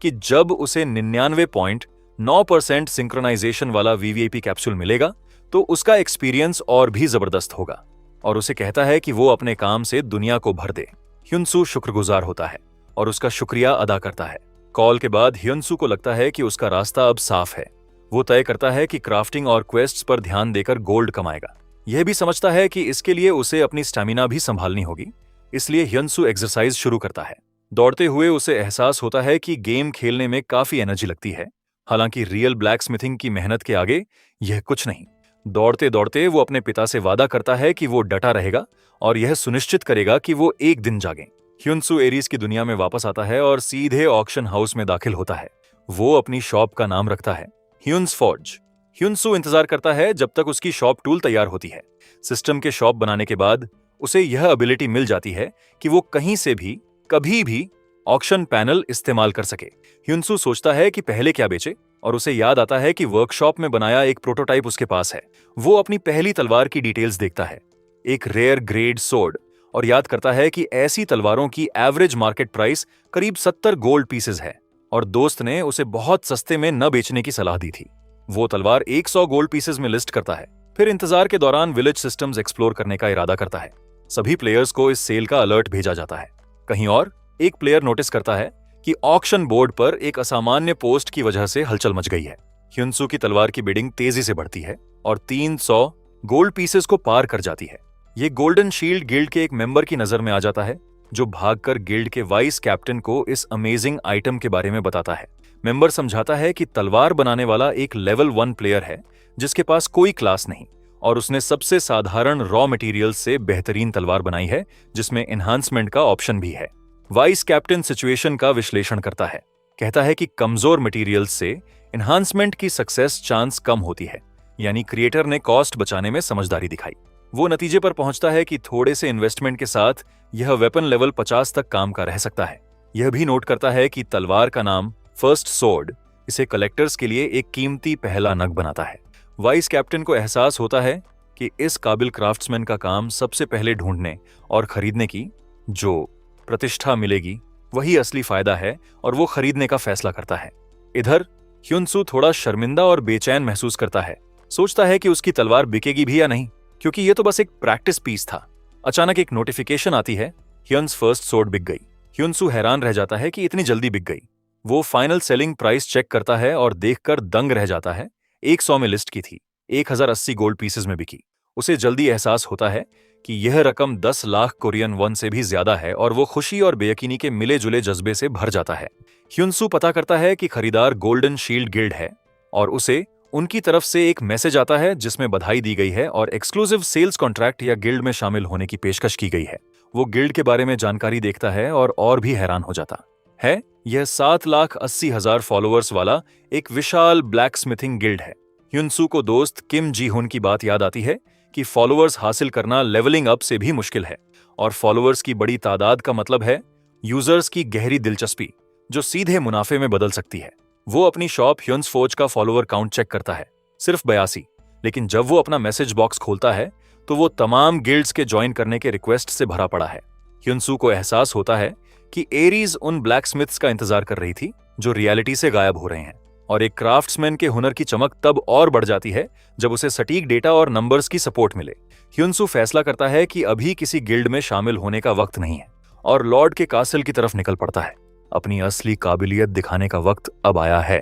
कि जब उसे 99.9% सिंक्रोनाइजेशन वाला वीवीआईपी कैप्सूल मिलेगा तो उसका एक्सपीरियंस और भी जबरदस्त होगा, और उसे कहता है कि वो अपने काम से दुनिया को भर दे। ह्युनसू शुक्रगुजार होता है और उसका शुक्रिया अदा करता है। कॉल के बाद ह्युनसू को लगता है कि उसका रास्ता अब साफ है। वो तय करता है कि क्राफ्टिंग और क्वेस्ट्स पर ध्यान देकर गोल्ड कमाएगा। यह भी समझता है कि इसके लिए उसे अपनी स्टैमिना भी संभालनी होगी, इसलिए ह्युनसू एक्सरसाइज शुरू करता है। दौड़ते हुए उसे एहसास होता है कि गेम खेलने में काफी एनर्जी लगती है, हालांकि रियल ब्लैक स्मिथिंग की मेहनत के आगे यह कुछ नहीं। दौड़ते दौड़ते वो अपने पिता से वादा करता है कि वो डटा रहेगा और यह सुनिश्चित करेगा कि वो एक दिन जागे। ह्युनसू एरीज की दुनिया में वापस आता है और सीधे ऑक्शन हाउस में दाखिल होता है। वो अपनी शॉप का नाम रखता है ह्युन्स फॉर्ज। ह्युनसू इंतजार करता है जब तक उसकी शॉप टूल तैयार होती है। सिस्टम के शॉप बनाने के बाद उसे यह एबिलिटी मिल जाती है कि वो कहीं से भी कभी भी ऑक्शन पैनल इस्तेमाल कर सके। ह्युनसू सोचता है कि पहले क्या बेचे, और उसे याद आता है कि वर्कशॉप में बनाया एक प्रोटोटाइप उसके पास है। वो अपनी पहली तलवार की डिटेल्स देखता है, एक रेयर ग्रेड सोर्ड, और याद करता है कि ऐसी तलवारों की एवरेज मार्केट प्राइस करीब 70 गोल्ड पीसेस है और दोस्त ने उसे बहुत सस्ते में न बेचने की सलाह दी थी। वो तलवार 100 गोल्ड पीसेस में लिस्ट करता है। फिर इंतजार के दौरान विलेज सिस्टम्स एक्सप्लोर करने का इरादा करता है। सभी प्लेयर्स को इस सेल का अलर्ट भेजा जाता है। कहीं और एक प्लेयर नोटिस करता है कि ऑक्शन बोर्ड पर एक असामान्य पोस्ट की वजह से हलचल मच गई है। ह्युनसू की तलवार की बिडिंग तेजी से बढ़ती है और 300 गोल्ड पीसेस को पार कर जाती है। ये गोल्डन शील्ड गिल्ड के एक मेंबर की नजर में आ जाता है, जो भागकर गिल्ड के वाइस कैप्टन को इस अमेजिंग आइटम के बारे में बताता है। मेंबर समझाता है कि तलवार बनाने वाला एक लेवल 1 प्लेयर है जिसके पास कोई क्लास नहीं, और उसने सबसे साधारण रॉ मटेरियल से बेहतरीन तलवार बनाई है जिसमें एनहांसमेंट का ऑप्शन भी है। वाइस कैप्टन सिचुएशन का विश्लेषण करता है, कहता है कि कमजोर मटेरियल्स से एनहांसमेंट की सक्सेस चांस कम होती है, यानी क्रिएटर ने कॉस्ट बचाने में समझदारी दिखाई। वो नतीजे पर पहुंचता है कि थोड़े से इन्वेस्टमेंट के साथ यह वेपन लेवल 50 तक काम का रह सकता है। यह भी नोट करता है कि तलवार का नाम फर्स्ट सोर्ड इसे कलेक्टर्स के लिए एक कीमती पहला नग बनाता है। वाइस कैप्टन को एहसास होता है कि इस काबिल क्राफ्ट्समैन का काम सबसे पहले ढूंढने और खरीदने की जो प्रतिष्ठा मिलेगी वही असली फायदा है, और वो खरीदने का फैसला करता है। इधर ह्युनसू थोड़ा शर्मिंदा और बेचैन महसूस करता है। सोचता है कि उसकी तलवार बिकेगी भी या नहीं, क्योंकि ये तो बस एक प्रैक्टिस पीस था। अचानक एक नोटिफिकेशन आती है, ह्युन्स फर्स्ट सोर्ड बिक गई। ह्युनसू हैरान रह जाता है कि इतनी जल्दी बिक गई। वो फाइनल सेलिंग प्राइस चेक करता है और देखकर दंग रह जाता है। 100 में लिस्ट की थी, 1080 गोल्ड पीसेस में बिकी। उसे जल्दी एहसास होता है कि यह रकम 10 लाख कोरियन वन से भी ज्यादा है, और वो खुशी और बेयकीनी के मिले जुले जज्बे से भर जाता है। ह्युनसू पता करता है कि खरीदार गोल्डन शील्ड गिल्ड है और उसे उनकी तरफ से एक मैसेज आता है जिसमें बधाई दी गई है और एक्सक्लूसिव सेल्स कॉन्ट्रैक्ट या गिल्ड में शामिल होने की पेशकश की गई है। वो गिल्ड के बारे में जानकारी देखता है और भी हैरान हो जाता है। यह 7,80,000 फॉलोअर्स वाला एक विशाल ब्लैक स्मिथिंग गिल्ड है। ह्युनसू को दोस्त किम जी हुन की बात याद आती है कि फॉलोअर्स हासिल करना लेवलिंग अप से भी मुश्किल है, और फॉलोअर्स की बड़ी तादाद का मतलब है यूजर्स की गहरी दिलचस्पी जो सीधे मुनाफे में बदल सकती है। वो अपनी शॉप ह्युन्स फोर्ज का फॉलोअर काउंट चेक करता है, सिर्फ 82। लेकिन जब वो अपना मैसेज बॉक्स खोलता है तो वो तमाम गिल्ड्स के ज्वाइन करने के रिक्वेस्ट से भरा पड़ा है। ह्युनसू को एहसास होता है कि एरीज उन ब्लैकस्मिथ्स का इंतजार कर रही थी जो रियलिटी से गायब हो रहे हैं, और एक क्राफ्ट्समैन के हुनर की चमक तब और बढ़ जाती है जब उसे सटीक डेटा और नंबर्स की सपोर्ट मिले। ह्युनसू फैसला करता है कि अभी किसी गिल्ड में शामिल होने का वक्त नहीं है और लॉर्ड के कासिल की तरफ निकल पड़ता है। अपनी असली काबिलियत दिखाने का वक्त अब आया है।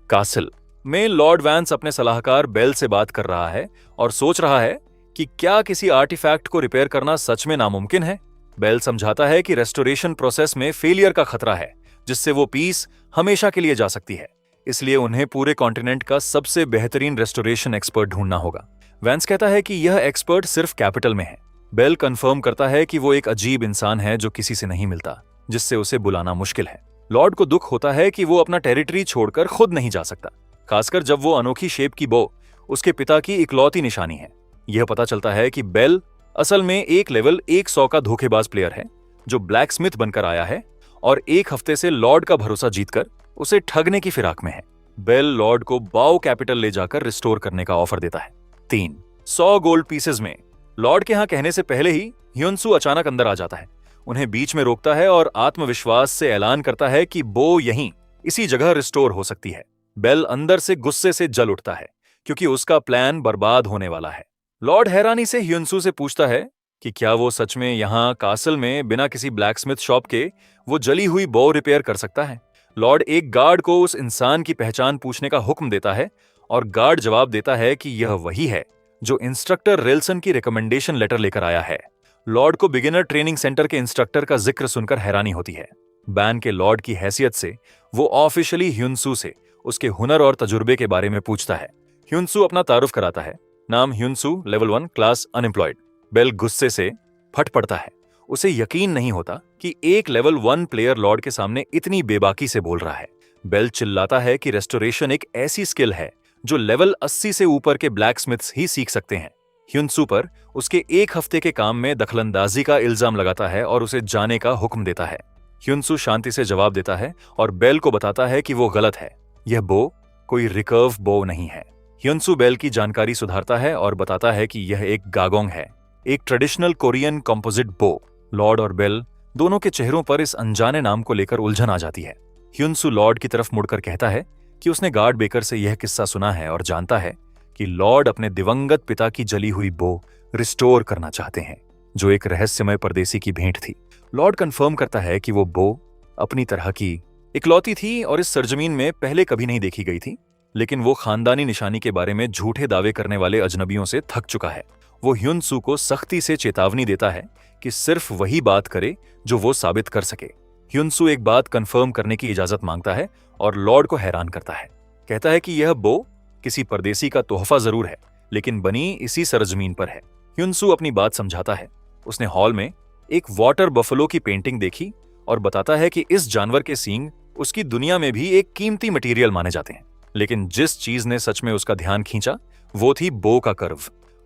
कासिल में लॉर्ड वैंस अपने सलाहकार बेल से बात कर रहा है और सोच रहा है कि क्या किसी आर्टिफैक्ट को रिपेयर करना सच में नामुमकिन है। बेल समझाता है कि रेस्टोरेशन प्रोसेस में फेलियर का खतरा है जिससे वो पीस हमेशा के लिए जा सकती है, इसलिए उन्हें पूरे कॉन्टिनेंट का सबसे बेहतरीन रेस्टोरेशन एक्सपर्ट ढूंढना होगा। वैंस कहता है कि यह एक्सपर्ट सिर्फ कैपिटल में है। बेल कंफर्म करता है कि वो एक अजीब इंसान है जो किसी से नहीं मिलता, जिससे उसे बुलाना मुश्किल है। लॉर्ड को दुख होता है कि वो अपना टेरिटरी छोड़कर खुद नहीं जा सकता, खासकर जब वो अनोखी शेप की बो उसके पिता की इकलौती निशानी है। यह पता चलता है कि बेल असल में एक लेवल 100 का धोखेबाज प्लेयर है जो ब्लैक स्मिथ बनकर आया है और एक हफ्ते से लॉर्ड का भरोसा जीतकर उसे ठगने की फिराक में है। बेल लॉर्ड को बाओ कैपिटल ले जाकर रिस्टोर करने का ऑफर देता है। 100 गोल्ड पीसेस में लॉर्ड के यहां कहने से पहले ही ह्युनसू अचानक अंदर आ जाता है, उन्हें बीच में रोकता है और आत्मविश्वास से ऐलान करता है कि बो यहीं इसी जगह रिस्टोर हो सकती है। बेल अंदर से गुस्से से जल उठता है क्योंकि उसका प्लान बर्बाद होने वाला है। लॉर्ड हैरानी से ह्युनसू से पूछता है कि क्या वो सच में यहां कासल में बिना किसी ब्लैकस्मिथ शॉप के वो जली हुई बो रिपेयर कर सकता है। लॉर्ड एक गार्ड को उस इंसान की पहचान पूछने का हुक्म देता है और गार्ड जवाब देता है कि यह वही है जो इंस्ट्रक्टर रेल्सन की रिकमेंडेशन लेटर लेकर आया है। लॉर्ड को बिगिनर ट्रेनिंग सेंटर के इंस्ट्रक्टर का जिक्र सुनकर हैरानी होती है। बैन के लॉर्ड की हैसियत से वो ऑफिशियली ह्युनसू से उसके हुनर और तजुर्बे के बारे में पूछता है। ह्युनसू अपना तारुफ कराता है, नाम ह्युनसू, लेवल 1, क्लास अनएम्प्लॉयड। बेल गुस्से से फट पड़ता है, उसे यकीन नहीं होता कि एक लेवल 1 प्लेयर लॉर्ड के सामने इतनी बेबाकी से बोल रहा है। बेल चिल्लाता है कि रेस्टोरेशन एक ऐसी स्किल है जो लेवल 80 से ऊपर के ब्लैकस्मिथ्स ही सीख सकते हैं। ह्युनसू पर उसके एक हफ्ते के काम में दखलंदाजी का इल्जाम लगाता है और उसे जाने का हुक्म देता है। ह्युनसू शांति से जवाब देता है और बेल को बताता है कि वो गलत है, यह बो कोई रिकर्व बो नहीं है। ह्युनसू बेल की जानकारी सुधारता है और बताता है कि यह एक गागोंग है, एक ट्रेडिशनल कोरियन कंपोजिट बो। लॉर्ड और बेल दोनों के चेहरों पर इस अनजाने नाम को लेकर उलझन आ जाती है। ह्युनसू लॉर्ड की तरफ मुड़कर कहता है कि उसने गार्ड बेकर से यह किस्सा सुना है और जानता है कि लॉर्ड अपने दिवंगत पिता की जली हुई बो रिस्टोर करना चाहते हैं, जो एक रहस्यमय परदेसी की भेंट थी। लॉर्ड कंफर्म करता है कि वो बो अपनी तरह की इकलौती थी और इस सरजमीन में पहले कभी नहीं देखी गई थी, लेकिन वो खानदानी निशानी के बारे में झूठे दावे करने वाले अजनबियों से थक चुका है। वो ह्युनसू को सख्ती से चेतावनी देता है कि सिर्फ वही बात करे जो वो साबित कर सके। ह्युनसू एक बात कंफर्म करने की इजाजत मांगता है और लॉर्ड को हैरान करता है। कहता है कि यह बो किसी परदेसी का तोहफा जरूर है, लेकिन बनी इसी सरजमीन पर है। ह्युनसू अपनी बात समझाता है। उसने हॉल में एक वाटर बफलो की पेंटिंग देखी और बताता है कि इस जानवर के सींग उसकी दुनिया में भी एक कीमती मटेरियल माने जाते हैं, लेकिन जिस चीज ने सच में उसका ध्यान खींचा वो थी बो का कर्व।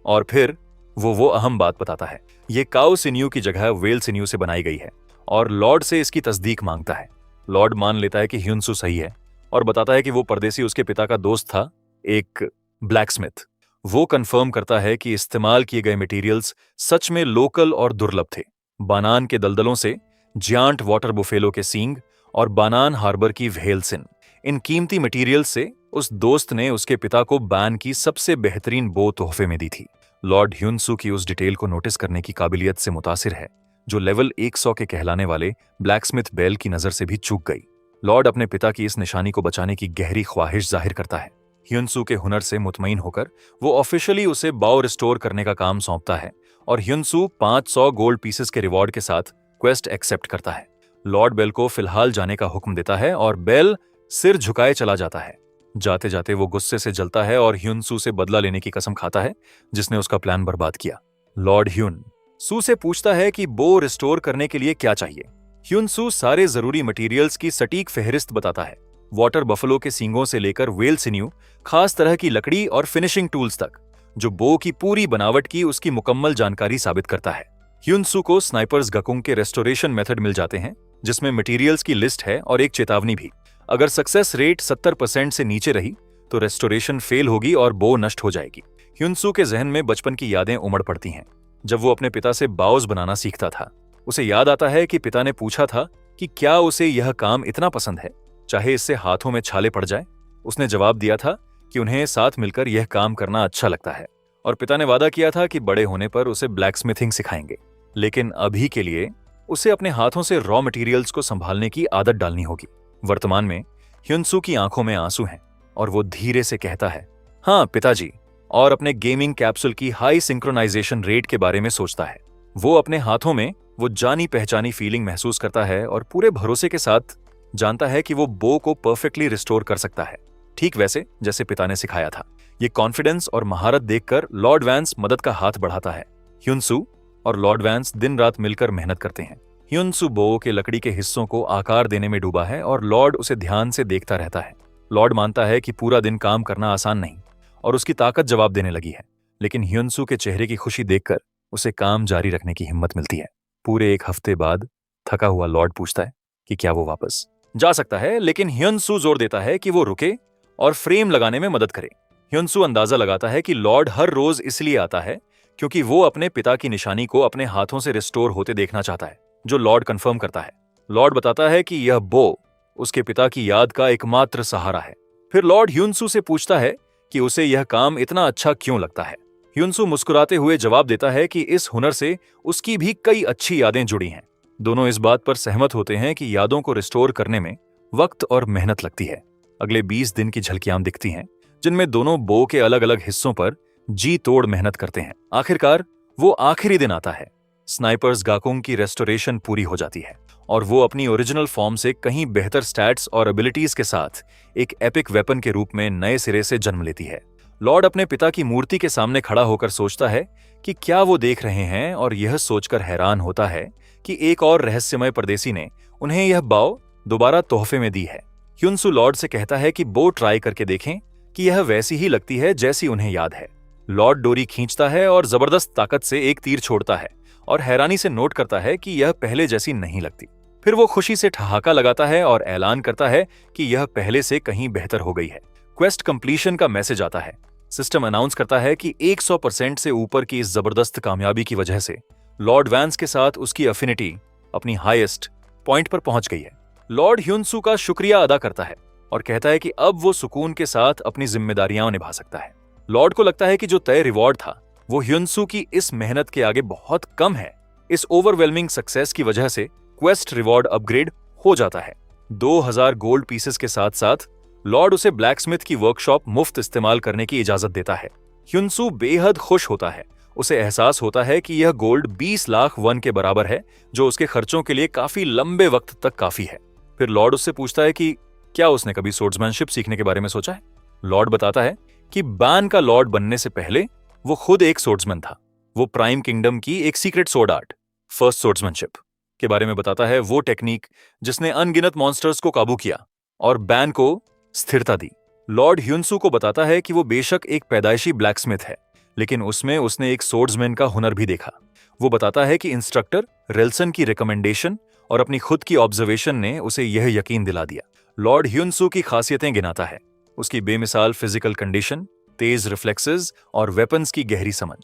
और फिर वो अहम बात बताता है, ये काऊ सिन्यू की जगह वेल सिन्यू से बनाई गई है और लॉर्ड से इसकी तस्दीक मांगता है। लॉर्ड मान लेता है कि ह्युनसू सही है और बताता है कि वो परदेसी उसके पिता का दोस्त था, एक ब्लैकस्मिथ। वो कंफर्म करता है कि इस्तेमाल किए गए मटेरियल्स सच में लोकल और दुर्लभ थे। बानान के दलदलों से जियांट वाटर बुफेलो के सींग और बानान हार्बर की व्हेलसिन, इन कीमती मटेरियल्स से उस दोस्त ने उसके पिता को बैन की सबसे बेहतरीन बो तोहफे में दी थी। लॉर्ड ह्युनसू की उस डिटेल को नोटिस करने की काबिलियत से मुतासिर है, जो लेवल 100 के कहलाने वाले ब्लैकस्मिथ बेल की नजर से भी चूक गई। लॉर्ड अपने पिता की इस निशानी को बचाने की गहरी ख्वाहिश जाहिर करता है। ह्युनसू के हुनर से मुतमईन होकर वो ऑफिशियली उसे बाओ रिस्टोर करने का काम सौंपता है और ह्युनसू 500 गोल्ड पीसेस के रिवॉर्ड के साथ क्वेस्ट एक्सेप्ट करता है। लॉर्ड बेल को फिलहाल जाने का हुक्म देता है और बेल सिर झुकाए चला जाता है। जाते जाते वो गुस्से से जलता है और ह्युन सू से बदला लेने की कसम खाता है, जिसने उसका प्लान बर्बाद किया। लॉर्ड ह्युन सू से पूछता है कि बो रिस्टोर करने के लिए क्या चाहिए। ह्युन सू सारे जरूरी मटेरियल्स की सटीक फेहरिस्त बताता है, वाटर बफलो के सींगों से लेकर वेल सिन्यू, खास तरह की लकड़ी और फिनिशिंग टूल्स तक, जो बो की पूरी बनावट की उसकी मुकम्मल जानकारी साबित करता है। ह्युन सू को स्नाइपर्स गकुंग के रेस्टोरेशन मेथड मिल जाते हैं, जिसमें मटेरियल्स की लिस्ट है और एक चेतावनी भी। अगर सक्सेस रेट 70% से नीचे रही तो रेस्टोरेशन फेल होगी और बो नष्ट हो जाएगी। ह्युन सू के जहन में बचपन की यादें उमड़ पड़ती हैं। जब वो अपने पिता से बाउज बनाना सीखता था, उसे याद आता है कि पिता ने पूछा था कि क्या उसे यह काम इतना पसंद है, चाहे इससे हाथों में छाले पड़ जाए। उसने जवाब दिया था कि उन्हें साथ मिलकर यह काम करना अच्छा लगता है, और पिता ने वादा किया था कि बड़े होने पर उसे ब्लैकस्मिथिंग सिखाएंगे। लेकिन अभी के लिए उसे अपने हाथों से रॉ मटेरियल्स को संभालने की आदत डालनी होगी। वर्तमान में ह्युन सू की आंखों में आंसू हैं और वो धीरे से कहता है, हाँ पिताजी, और अपने गेमिंग कैप्सूल की हाई सिंक्रोनाइजेशन रेट के बारे में सोचता है। वो अपने हाथों में वो जानी पहचानी फीलिंग महसूस करता है और पूरे भरोसे के साथ जानता है कि वो बो को परफेक्टली रिस्टोर कर सकता है, ठीक वैसे जैसे पिता ने सिखाया था। ये कॉन्फिडेंस और महारत देखकर लॉर्ड वैंस मदद का हाथ बढ़ाता है। ह्युन सू और लॉर्ड वैंस दिन रात मिलकर मेहनत करते हैं। ह्युन सू बो के लकड़ी के हिस्सों को आकार देने में डूबा है और लॉर्ड उसे ध्यान से देखता रहता है। लॉर्ड मानता है कि पूरा दिन काम करना आसान नहीं और उसकी ताकत जवाब देने लगी है, लेकिन ह्युन सू के चेहरे की खुशी देखकर उसे काम जारी रखने की हिम्मत मिलती है। पूरे 1 हफ्ते बाद थका हुआ लॉर्ड पूछता है कि क्या वो वापस जा सकता है, लेकिन ह्युन सू जोर देता है कि वो रुके और फ्रेम लगाने में मदद करे। ह्युन सू अंदाजा लगाता है कि लॉर्ड हर रोज इसलिए आता है क्योंकि वो अपने पिता की निशानी को अपने हाथों से रिस्टोर होते देखना चाहता है, जो लॉर्ड कंफर्म करता है। लॉर्ड बताता है कि यह बो उसके पिता की याद का एकमात्र सहारा है। फिर लॉर्ड ह्युन सू से पूछता है कि उसे यह काम इतना अच्छा क्यों लगता है। ह्युन सू मुस्कुराते हुए जवाब देता है कि इस हुनर से उसकी भी कई अच्छी यादें जुड़ी हैं। दोनों इस बात पर सहमत होते हैं कि यादों को रिस्टोर करने में वक्त और मेहनत लगती है। अगले 20 दिन की झलकियां दिखती हैं, जिनमें दोनों बो के अलग अलग हिस्सों पर जी तोड़ मेहनत करते हैं। आखिरकार वो आखिरी दिन आता है। स्नाइपर्स गाकुंग की रेस्टोरेशन पूरी हो जाती है और वो अपनी ओरिजिनल फॉर्म से कहीं बेहतर स्टैट्स और एबिलिटीज के साथ एक एपिक वेपन के रूप में नए सिरे से जन्म लेती है। लॉर्ड अपने पिता की मूर्ति के सामने खड़ा होकर सोचता है कि क्या वो देख रहे हैं, और यह सोचकर हैरान होता है कि एक और रहस्यमय परदेसी ने उन्हें यह बाव दोबारा तोहफे में दी है। ह्युन सू लॉर्ड से कहता है कि बो ट्राई करके देखें कि यह वैसी ही लगती है जैसी उन्हें याद है। लॉर्ड डोरी खींचता है और जबरदस्त ताकत से एक तीर छोड़ता है और हैरानी से नोट करता है कि यह पहले जैसी नहीं लगती। फिर वो खुशी से ठहाका लगाता है और ऐलान करता है कि यह पहले से कहीं बेहतर हो गई है। क्वेस्ट कंप्लीशन का मैसेज आता है। सिस्टम अनाउंस करता है कि 100% से ऊपर की इस जबरदस्त कामयाबी की वजह से लॉर्ड वैंस के साथ उसकी अफिनिटी अपनी हाईएस्ट पॉइंट पर पहुंच गई है। लॉर्ड ह्युन सू का शुक्रिया अदा करता है और कहता है कि अब वो सुकून के साथ अपनी जिम्मेदारियां निभा सकता है। लॉर्ड को लगता है कि जो तय रिवॉर्ड था वो ह्युन सू की इस मेहनत के आगे बहुत कम है। इस ओवरवेलमिंग सक्सेस की वजह से क्वेस्ट रिवॉर्ड अपग्रेड हो जाता है। 2000 गोल्ड पीसेस के साथ साथ लॉर्ड उसे ब्लैकस्मिथ की वर्कशॉप मुफ्त इस्तेमाल करने की इजाजत देता है। ह्युन सू बेहद खुश होता है। उसे एहसास होता है कि यह गोल्ड 20 लाख वन के बराबर है, जो उसके खर्चों के लिए काफी लंबे वक्त तक काफी है। फिर लॉर्ड उससे पूछता है कि क्या उसने कभी सोर्ड्समैनशिप सीखने के बारे में सोचा है। लॉर्ड बताता है कि बैन का लॉर्ड बनने से पहले वो खुद एक सोर्ड्समैन था। वो प्राइम किंगडम की एक सीक्रेट सोर्ड आर्ट, फर्स्ट सोर्ड्समैनशिप के बारे में बताता है, वो टेक्निक जिसने अनगिनत मॉन्स्टर्स को काबू किया और बैन को स्थिरता दी। लॉर्ड ह्युन सू को बताता है कि वो बेशक एक पैदाइशी ब्लैकस्मिथ है, लेकिन उसमें उसने एक सोर्ड्समैन का हुनर भी देखा। वो बताता है कि इंस्ट्रक्टर रेल्सन की रिकमेंडेशन और अपनी खुद की ऑब्जर्वेशन ने उसे यह यकीन दिला दिया। लॉर्ड ह्युन सू की खासियतें गिनाता है, उसकी बेमिसाल फिजिकल कंडीशन, तेज रिफ्लेक्सेस और वेपन्स की गहरी समझ,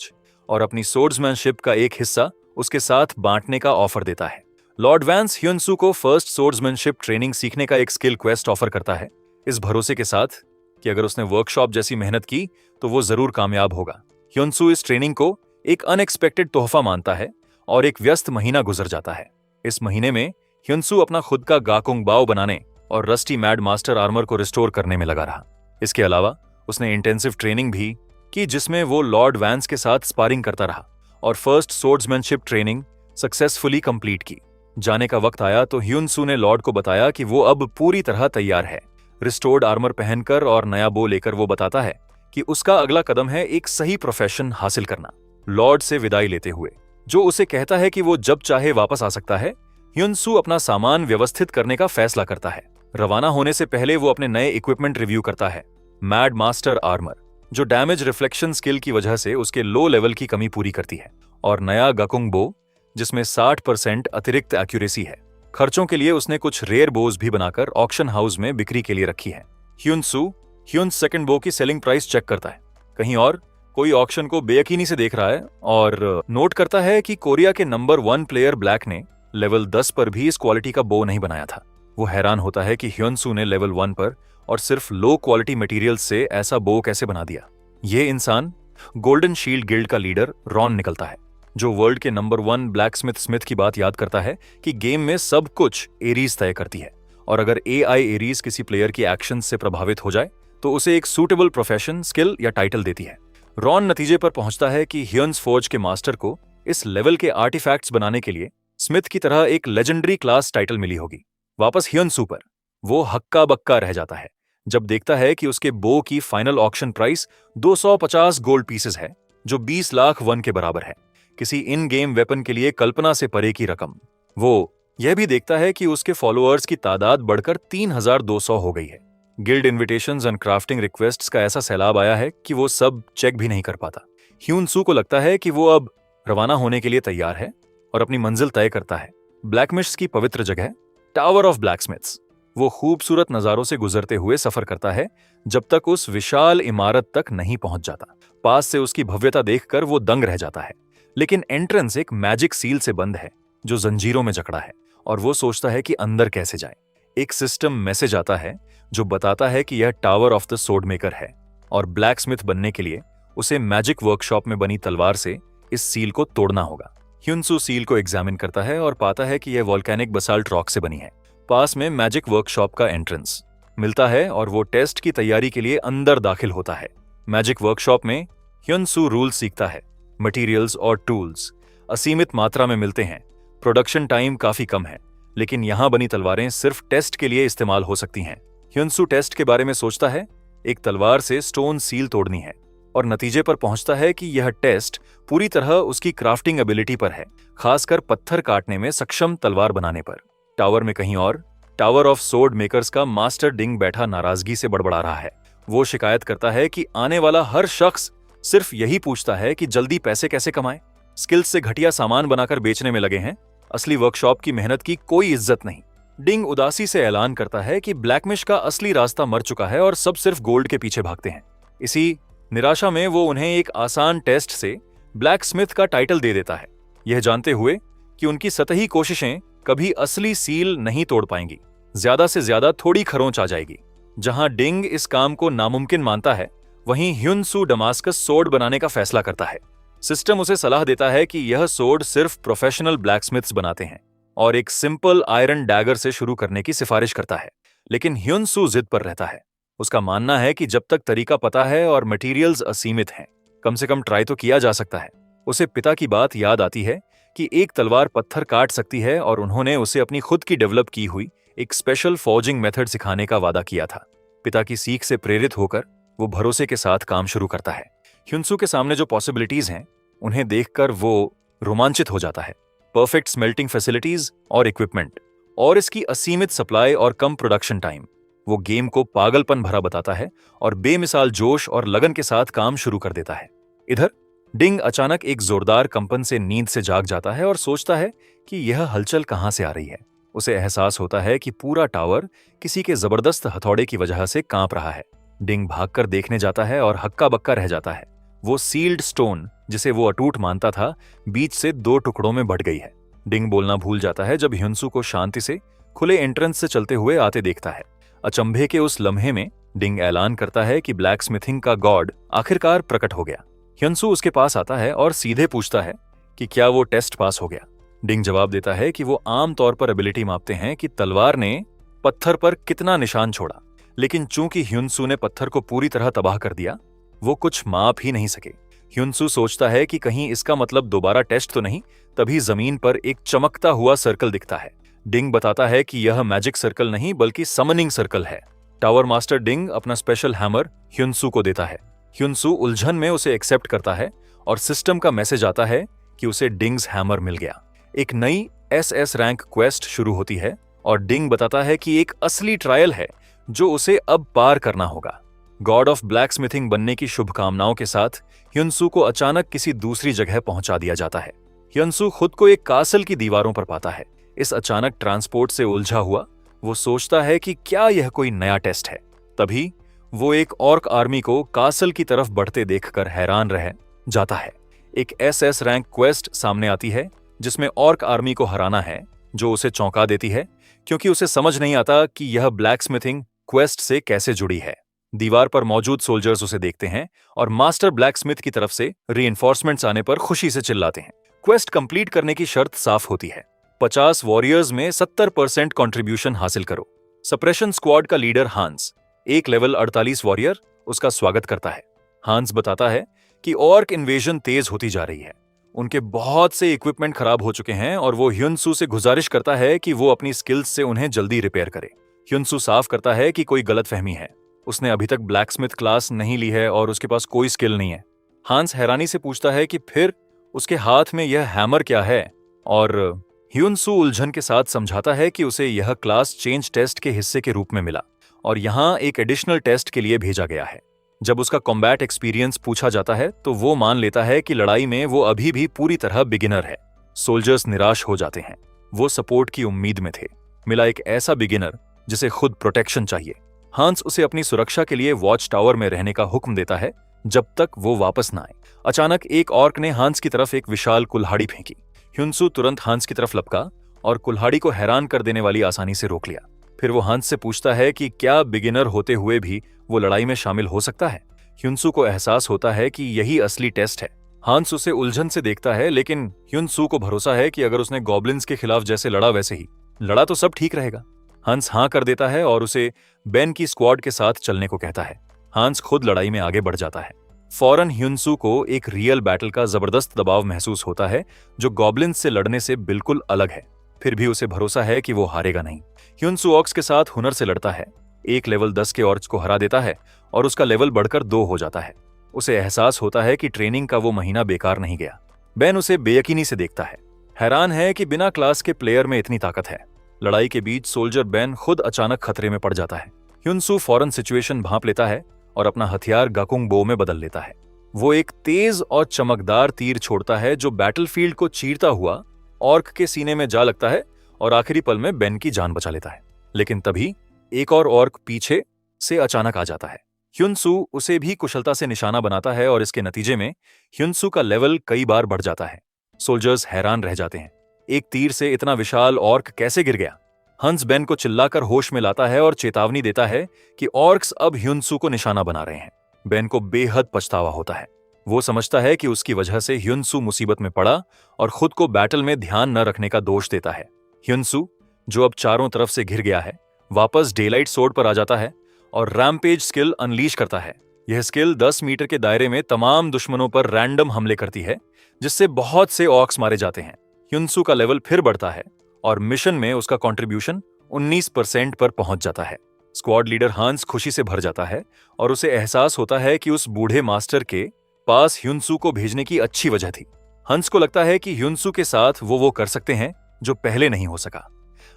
और अपनी सोर्ड्समैनशिप का एक हिस्सा उसके साथ बांटने का ऑफर देता है। लॉर्ड वैंस ह्युन सू को फर्स्ट सोर्ड्समैनशिप ट्रेनिंग सीखने का एक स्किल क्वेस्ट ऑफर करता है, इस भरोसे के साथ कि अगर उसने वर्कशॉप जैसी मेहनत की तो वो जरूर कामयाब होगा। ह्युन सू इस ट्रेनिंग को एक अनएक्सपेक्टेड तोहफा मानता है और एक व्यस्त महीना गुजर जाता है। इस महीने में ह्युन सू अपना खुद का गाकुंग बाओ बनाने और रस्टी मैड मास्टर आर्मर को रिस्टोर करने में लगा रहा। इसके अलावा उसने इंटेंसिव ट्रेनिंग भी की, जिसमें वो लॉर्ड वैंस के साथ स्पारिंग करता रहा और फर्स्ट सोर्ड्समैनशिप ट्रेनिंग सक्सेसफुली कंप्लीट की। जाने का वक्त आया तो ह्युन सू ने लॉर्ड को बताया कि वो अब पूरी तरह तैयार है। रिस्टोर्ड आर्मर पहनकर और नया बो लेकर वो बताता है कि उसका अगला कदम है एक सही प्रोफेशन हासिल करना। लॉर्ड से विदाई लेते हुए जो उसे कहता है कि वो जब चाहे वापस आ सकता है, ह्युन-सू अपना सामान व्यवस्थित करने का फैसला करता है। रवाना होने से पहले वो अपने नए इक्विपमेंट रिव्यू करता है। मैड मास्टर आर्मर, जो डैमेज रिफ्लेक्शन स्किल की वजह से उसके लो लेवल की कमी पूरी करती है, और नया गकुंग बो, जिसमें 60% अतिरिक्त एक्यूरेसी है। खर्चों के लिए उसने कुछ रेयर बोज भी बनाकर ऑक्शन हाउस में बिक्री के लिए रखी है। ह्युन सेकंड बो की सेलिंग प्राइस चेक करता है। कहीं और कोई ऑक्शन को बेयकीनी से देख रहा है और नोट करता है कि कोरिया के नंबर 1 प्लेयर ब्लैक ने लेवल 10 पर भी इस क्वालिटी का बो नहीं बनाया था। वो हैरान होता है कि ह्युन-सू ने लेवल 1 पर और सिर्फ लो क्वालिटी मटेरियल से ऐसा बो कैसे बना दिया। ये इंसान गोल्डन शील्ड गिल्ड का लीडर रॉन निकलता है, जो वर्ल्ड के नंबर 1 ब्लैक स्मिथ की बात याद करता है कि गेम में सब कुछ एरीज तय करती है, और अगर AI एरीज किसी प्लेयर की एक्शन से प्रभावित हो जाए तो उसे एक सूटेबल प्रोफेशन, स्किल या टाइटल देती है। रॉन नतीजे पर पहुंचता है कि ह्युन्स फोर्ज के मास्टर को इस लेवल के आर्टिफैक्ट्स बनाने के लिए स्मिथ की तरह एक लेजेंडरी क्लास टाइटल मिली होगी। वापस ह्युन-सू पर वो हक्का बक्का रह जाता है जब देखता है कि उसके बो की final auction price 250 gold pieces है, जो 20 लाख वन के बराबर है। किसी इन गेम वेपन के लिए कल्पना से परे की रकम। वो यह भी देखता है कि उसके फॉलोअर्स की तादाद बढ़कर 3200 हो गई है। Guild invitations and crafting requests का ऐसा सैलाब आया है कि वो सब चेक भी नहीं कर पाता। ह्युन-सू को लगता है कि वो अब रवाना होने के लिए तैयार है और अपनी मंजिल तय करता है। ब्लैकमिस्ट की पवित्र जगह टावर ऑफ ब्लैकस्मिथ्स। वो खूबसूरत नजारों से गुजरते हुए सफर करता है जब तक उस विशाल इमारत तक नहीं पहुंच जाता। पास से उसकी भव्यता देखकर वो दंग रह जाता है, लेकिन एंट्रेंस एक मैजिक सील से बंद है जो जंजीरों में जकड़ा है, और वो सोचता है कि अंदर कैसे जाए। एक सिस्टम मैसेज आता है जो बताता है कि यह tower of the sword maker है, और ब्लैकस्मिथ बनने के लिए उसे मैजिक वर्कशॉप में बनी तलवार से इस सील को तोड़ना होगा। ह्युन-सू सील को एग्जामिन करता है और पाता है कि यह वोल्केनिक बसाल्ट रॉक से बनी है। पास में मैजिक वर्कशॉप का एंट्रेंस मिलता है और वो टेस्ट की तैयारी के लिए अंदर दाखिल होता है। मैजिक वर्कशॉप में ह्युन-सू रूल सीखता है। मटेरियल्स और टूल्स असीमित मात्रा में मिलते हैं, प्रोडक्शन टाइम काफी कम है, लेकिन यहां बनी तलवारें सिर्फ टेस्ट के लिए इस्तेमाल हो सकती हैं। ह्युन-सू टेस्ट के बारे में सोचता है, एक तलवार से स्टोन सील तोड़नी है, और नतीजे पर पहुंचता है कि यह टेस्ट पूरी तरह उसकी क्राफ्टिंग एबिलिटी पर है, खासकर पत्थर काटने में सक्षम तलवार बनाने पर। टावर में कहीं और टावर ऑफ सोर्ड मेकर्स का मास्टर डिंग बैठा नाराजगी से बड़बड़ा रहा है। वो शिकायत करता है कि आने वाला हर शख्स सिर्फ यही पूछता है कि जल्दी पैसे कैसे कमाएं। स्किल्स से घटिया सामान बनाकर बेचने में लगे हैं, असली वर्कशॉप की मेहनत की कोई इज्जत नहीं। डिंग उदासी से ऐलान करता है कि ब्लैकमिश का असली रास्ता मर चुका है और सब सिर्फ गोल्ड के पीछे भागते हैं। इसी निराशा में वो उन्हें एक आसान टेस्ट से ब्लैक स्मिथ का टाइटल दे देता है, यह जानते हुए कि उनकी सतही कोशिशें कभी असली सील नहीं तोड़ पाएंगी। ज्यादा से ज्यादा थोड़ी खरोंच आ जाएगी। जहां डिंग इस काम को नामुमकिन मानता है, वहीं ह्युन-सू डमास्कस सोर्ड बनाने का फैसला करता है। सिस्टम उसे सलाह देता है कि यह सोर्ड सिर्फ प्रोफेशनल ब्लैकस्मिथ्स बनाते हैं और एक सिंपल आयरन डैगर से शुरू करने की सिफारिश करता है, लेकिन ह्युन-सू जिद पर रहता है। उसका मानना है कि जब तक तरीका पता है और मटेरियल्स असीमित हैं, कम से कम ट्राई तो किया जा सकता है। उसे पिता की बात याद आती है कि एक तलवार पत्थर काट सकती है और उन्होंने उसे अपनी खुद की डेवलप की हुई एक स्पेशल फॉर्जिंग मेथड सिखाने का वादा किया था। पिता की सीख से प्रेरित होकर वो भरोसे के साथ काम शुरू करता है। ह्युन-सू के सामने जो पॉसिबिलिटीज हैं, उन्हें देखकर वो रोमांचित हो जाता है। परफेक्ट स्मेल्टिंग फैसिलिटीज और इक्विपमेंट, और इसकी असीमित सप्लाई और कम प्रोडक्शन टाइम, वो गेम को पागलपन भरा बताता है और बेमिसाल जोश और लगन के साथ काम शुरू कर देता है। इधर डिंग अचानक एक जोरदार कंपन से नींद से जाग जाता है और सोचता है कि यह हलचल कहां से आ रही है। उसे एहसास होता है कि पूरा टावर किसी के जबरदस्त हथौड़े की वजह से कांप रहा है। डिंग भागकर देखने जाता है और हक्का बक्का रह जाता है। वो सील्ड स्टोन, जिसे वो अटूट मानता था, बीच से 2 टुकड़ों में बढ़ गई है। डिंग बोलना भूल जाता है जब ह्युन-सू को शांति से खुले एंट्रेंस से चलते हुए आते देखता है। अचंभे के उस लम्हे में डिंग ऐलान करता है कि ब्लैक स्मिथिंग का गॉड आखिरकार प्रकट हो गया। ह्युन-सू उसके पास आता है और सीधे पूछता है कि क्या वो टेस्ट पास हो गया। डिंग जवाब देता है कि वो आम तौर पर एबिलिटी मापते हैं कि तलवार ने पत्थर पर कितना निशान छोड़ा, लेकिन चूंकि ह्युन-सू ने पत्थर को पूरी तरह तबाह कर दिया, वो कुछ माप ही नहीं सके। ह्युन-सू सोचता है कि कहीं इसका मतलब दोबारा टेस्ट तो नहीं। तभी जमीन पर एक चमकता हुआ सर्कल दिखता है। डिंग बताता है कि यह मैजिक सर्कल नहीं बल्कि समनिंग सर्कल है। टावर मास्टर डिंग अपना स्पेशल हैमर ह्युनसू को देता है। ह्युनसू उलझन में उसे एक्सेप्ट करता है और सिस्टम का मैसेज आता है कि उसे डिंग्स हैमर मिल गया। एक नई SS रैंक क्वेस्ट शुरू होती है और डिंग बताता है कि एक असली ट्रायल है जो उसे अब पार करना होगा। गॉड ऑफ ब्लैक स्मिथिंग बनने की शुभकामनाओं के साथ ह्युनसू को अचानक किसी दूसरी जगह पहुंचा दिया जाता है। ह्युनसू खुद को एक कासल की दीवारों पर पाता है। इस अचानक ट्रांसपोर्ट से उलझा हुआ वो सोचता है कि क्या यह कोई नया टेस्ट है। तभी वो एक ऑर्क आर्मी को कासल की तरफ बढ़ते देखकर हैरान रह जाता है। एक SS रैंक क्वेस्ट सामने आती है जिसमें ऑर्क आर्मी को हराना है, जो उसे चौंका देती है क्योंकि उसे समझ नहीं आता कि यह ब्लैक स्मिथिंग क्वेस्ट से कैसे जुड़ी है। दीवार पर मौजूद सोल्जर्स उसे देखते हैं और मास्टर ब्लैक स्मिथ की तरफ से रीइंफोर्समेंट्स आने पर खुशी से चिल्लाते हैं। क्वेस्ट कंप्लीट करने की शर्त साफ होती है, 50 वॉरियर्स में 70% कंट्रीब्यूशन हासिल करो। सप्रेशन स्क्वाड का लीडर हांस, एक लेवल 48 वॉरियर, उसका स्वागत करता है। हांस बताता है कि ऑर्क इन्वेजन तेज होती जा रही है, उनके बहुत से इक्विपमेंट खराब हो चुके हैं और वो ह्युनसू से गुजारिश करता है कि वो अपनी स्किल्स से उन्हें जल्दी रिपेयर करे। ह्युनसू साफ करता है कि कोई गलतफहमी है, उसने अभी तक ब्लैकस्मिथ क्लास नहीं ली है और उसके पास कोई स्किल नहीं है। हांस हैरानी से पूछता है कि फिर उसके हाथ में यह हैमर क्या है, और ह्युनसू उलझन के साथ समझाता है कि उसे यह क्लास चेंज टेस्ट के हिस्से के रूप में मिला और यहाँ एक एडिशनल टेस्ट के लिए भेजा गया है। जब उसका कॉम्बैट एक्सपीरियंस पूछा जाता है तो वो मान लेता है कि लड़ाई में वो अभी भी पूरी तरह बिगिनर है। सोल्जर्स निराश हो जाते हैं, वो सपोर्ट की उम्मीद में थे। मिला एक ऐसा बिगिनर जिसे खुद प्रोटेक्शन चाहिए। हांस उसे अपनी सुरक्षा के लिए वॉच टावर में रहने का हुक्म देता है जब तक वो वापस ना आए। अचानक एक ऑर्क ने हांस की तरफ एक विशाल कुल्हाड़ी फेंकी। ह्युनसू तुरंत हांस की तरफ लपका और कुल्हाड़ी को हैरान कर देने वाली आसानी से रोक लिया। फिर वो हांस से पूछता है कि क्या बिगिनर होते हुए भी वो लड़ाई में शामिल हो सकता है। ह्युनसू को एहसास होता है कि यही असली टेस्ट है। हांस उसे उलझन से देखता है, लेकिन ह्युनसू को भरोसा है कि अगर उसने गॉब्लिन्स के खिलाफ जैसे लड़ा वैसे ही लड़ा तो सब ठीक रहेगा। हांस हाँ कर देता है और उसे बेन की स्क्वाड के साथ चलने को कहता है। हांस खुद लड़ाई में आगे बढ़ जाता है। फौरन ह्युनसू को एक रियल बैटल का जबरदस्त दबाव महसूस होता है जो गॉब्लिन्स से लड़ने से बिल्कुल अलग है। फिर भी उसे भरोसा है कि वो हारेगा नहीं। ह्युनसू ऑर्क्स के साथ हुनर से लड़ता है, एक लेवल 10 के ऑर्क्स को हरा देता है और उसका लेवल बढ़कर 2 हो जाता है। उसे एहसास होता है कि ट्रेनिंग का वो महीना बेकार नहीं गया। बेन उसे बेयकीनी से देखता है, हैरान है कि बिना क्लास के प्लेयर में इतनी ताकत है। लड़ाई के बीच सोल्जर बेन खुद अचानक खतरे में पड़ जाता है। ह्युनसू फौरन सिचुएशन भांप लेता है और अपना हथियार गाकुंग बो में बदल लेता है। वो एक तेज और चमकदार तीर छोड़ता है जो बैटलफील्ड को चीरता हुआ ऑर्क के सीने में जा लगता है और आखिरी पल में बेन की जान बचा लेता है। लेकिन तभी एक और ऑर्क पीछे से अचानक आ जाता है। ह्युनसू उसे भी कुशलता से निशाना बनाता है और इसके नतीजे में ह्युनसू का लेवल कई बार बढ़ जाता है। सोल्जर्स हैरान रह जाते हैं, एक तीर से इतना विशाल ऑर्क कैसे गिर गया। हंस बेन को चिल्लाकर होश में लाता है और चेतावनी देता है कि ऑर्क्स अब ह्युनसू को निशाना बना रहे हैं। बेन को बेहद पछतावा होता है। वो समझता है कि उसकी वजह से ह्युनसू मुसीबत में पड़ा और खुद को बैटल में ध्यान न रखने का दोष देता है। ह्युनसू, जो अब चारों तरफ से घिर गया है, वापस डेलाइट सोर्ड पर आ जाता है और रैम्पेज स्किल अनलीश करता है। यह स्किल 10 मीटर के दायरे में तमाम दुश्मनों पर रैंडम हमले करती है, जिससे बहुत से ऑर्क्स मारे जाते हैं। ह्युनसू का लेवल फिर बढ़ता है और मिशन में उसका कंट्रीब्यूशन 19% पर पहुंच जाता है। स्क्वाड लीडर हांस खुशी से भर जाता है और उसे एहसास होता है कि उस बूढ़े मास्टर के पास ह्युनसू को भेजने की अच्छी वजह थी। हंस को लगता है कि ह्युनसू के साथ वो कर सकते हैं जो पहले नहीं हो सका।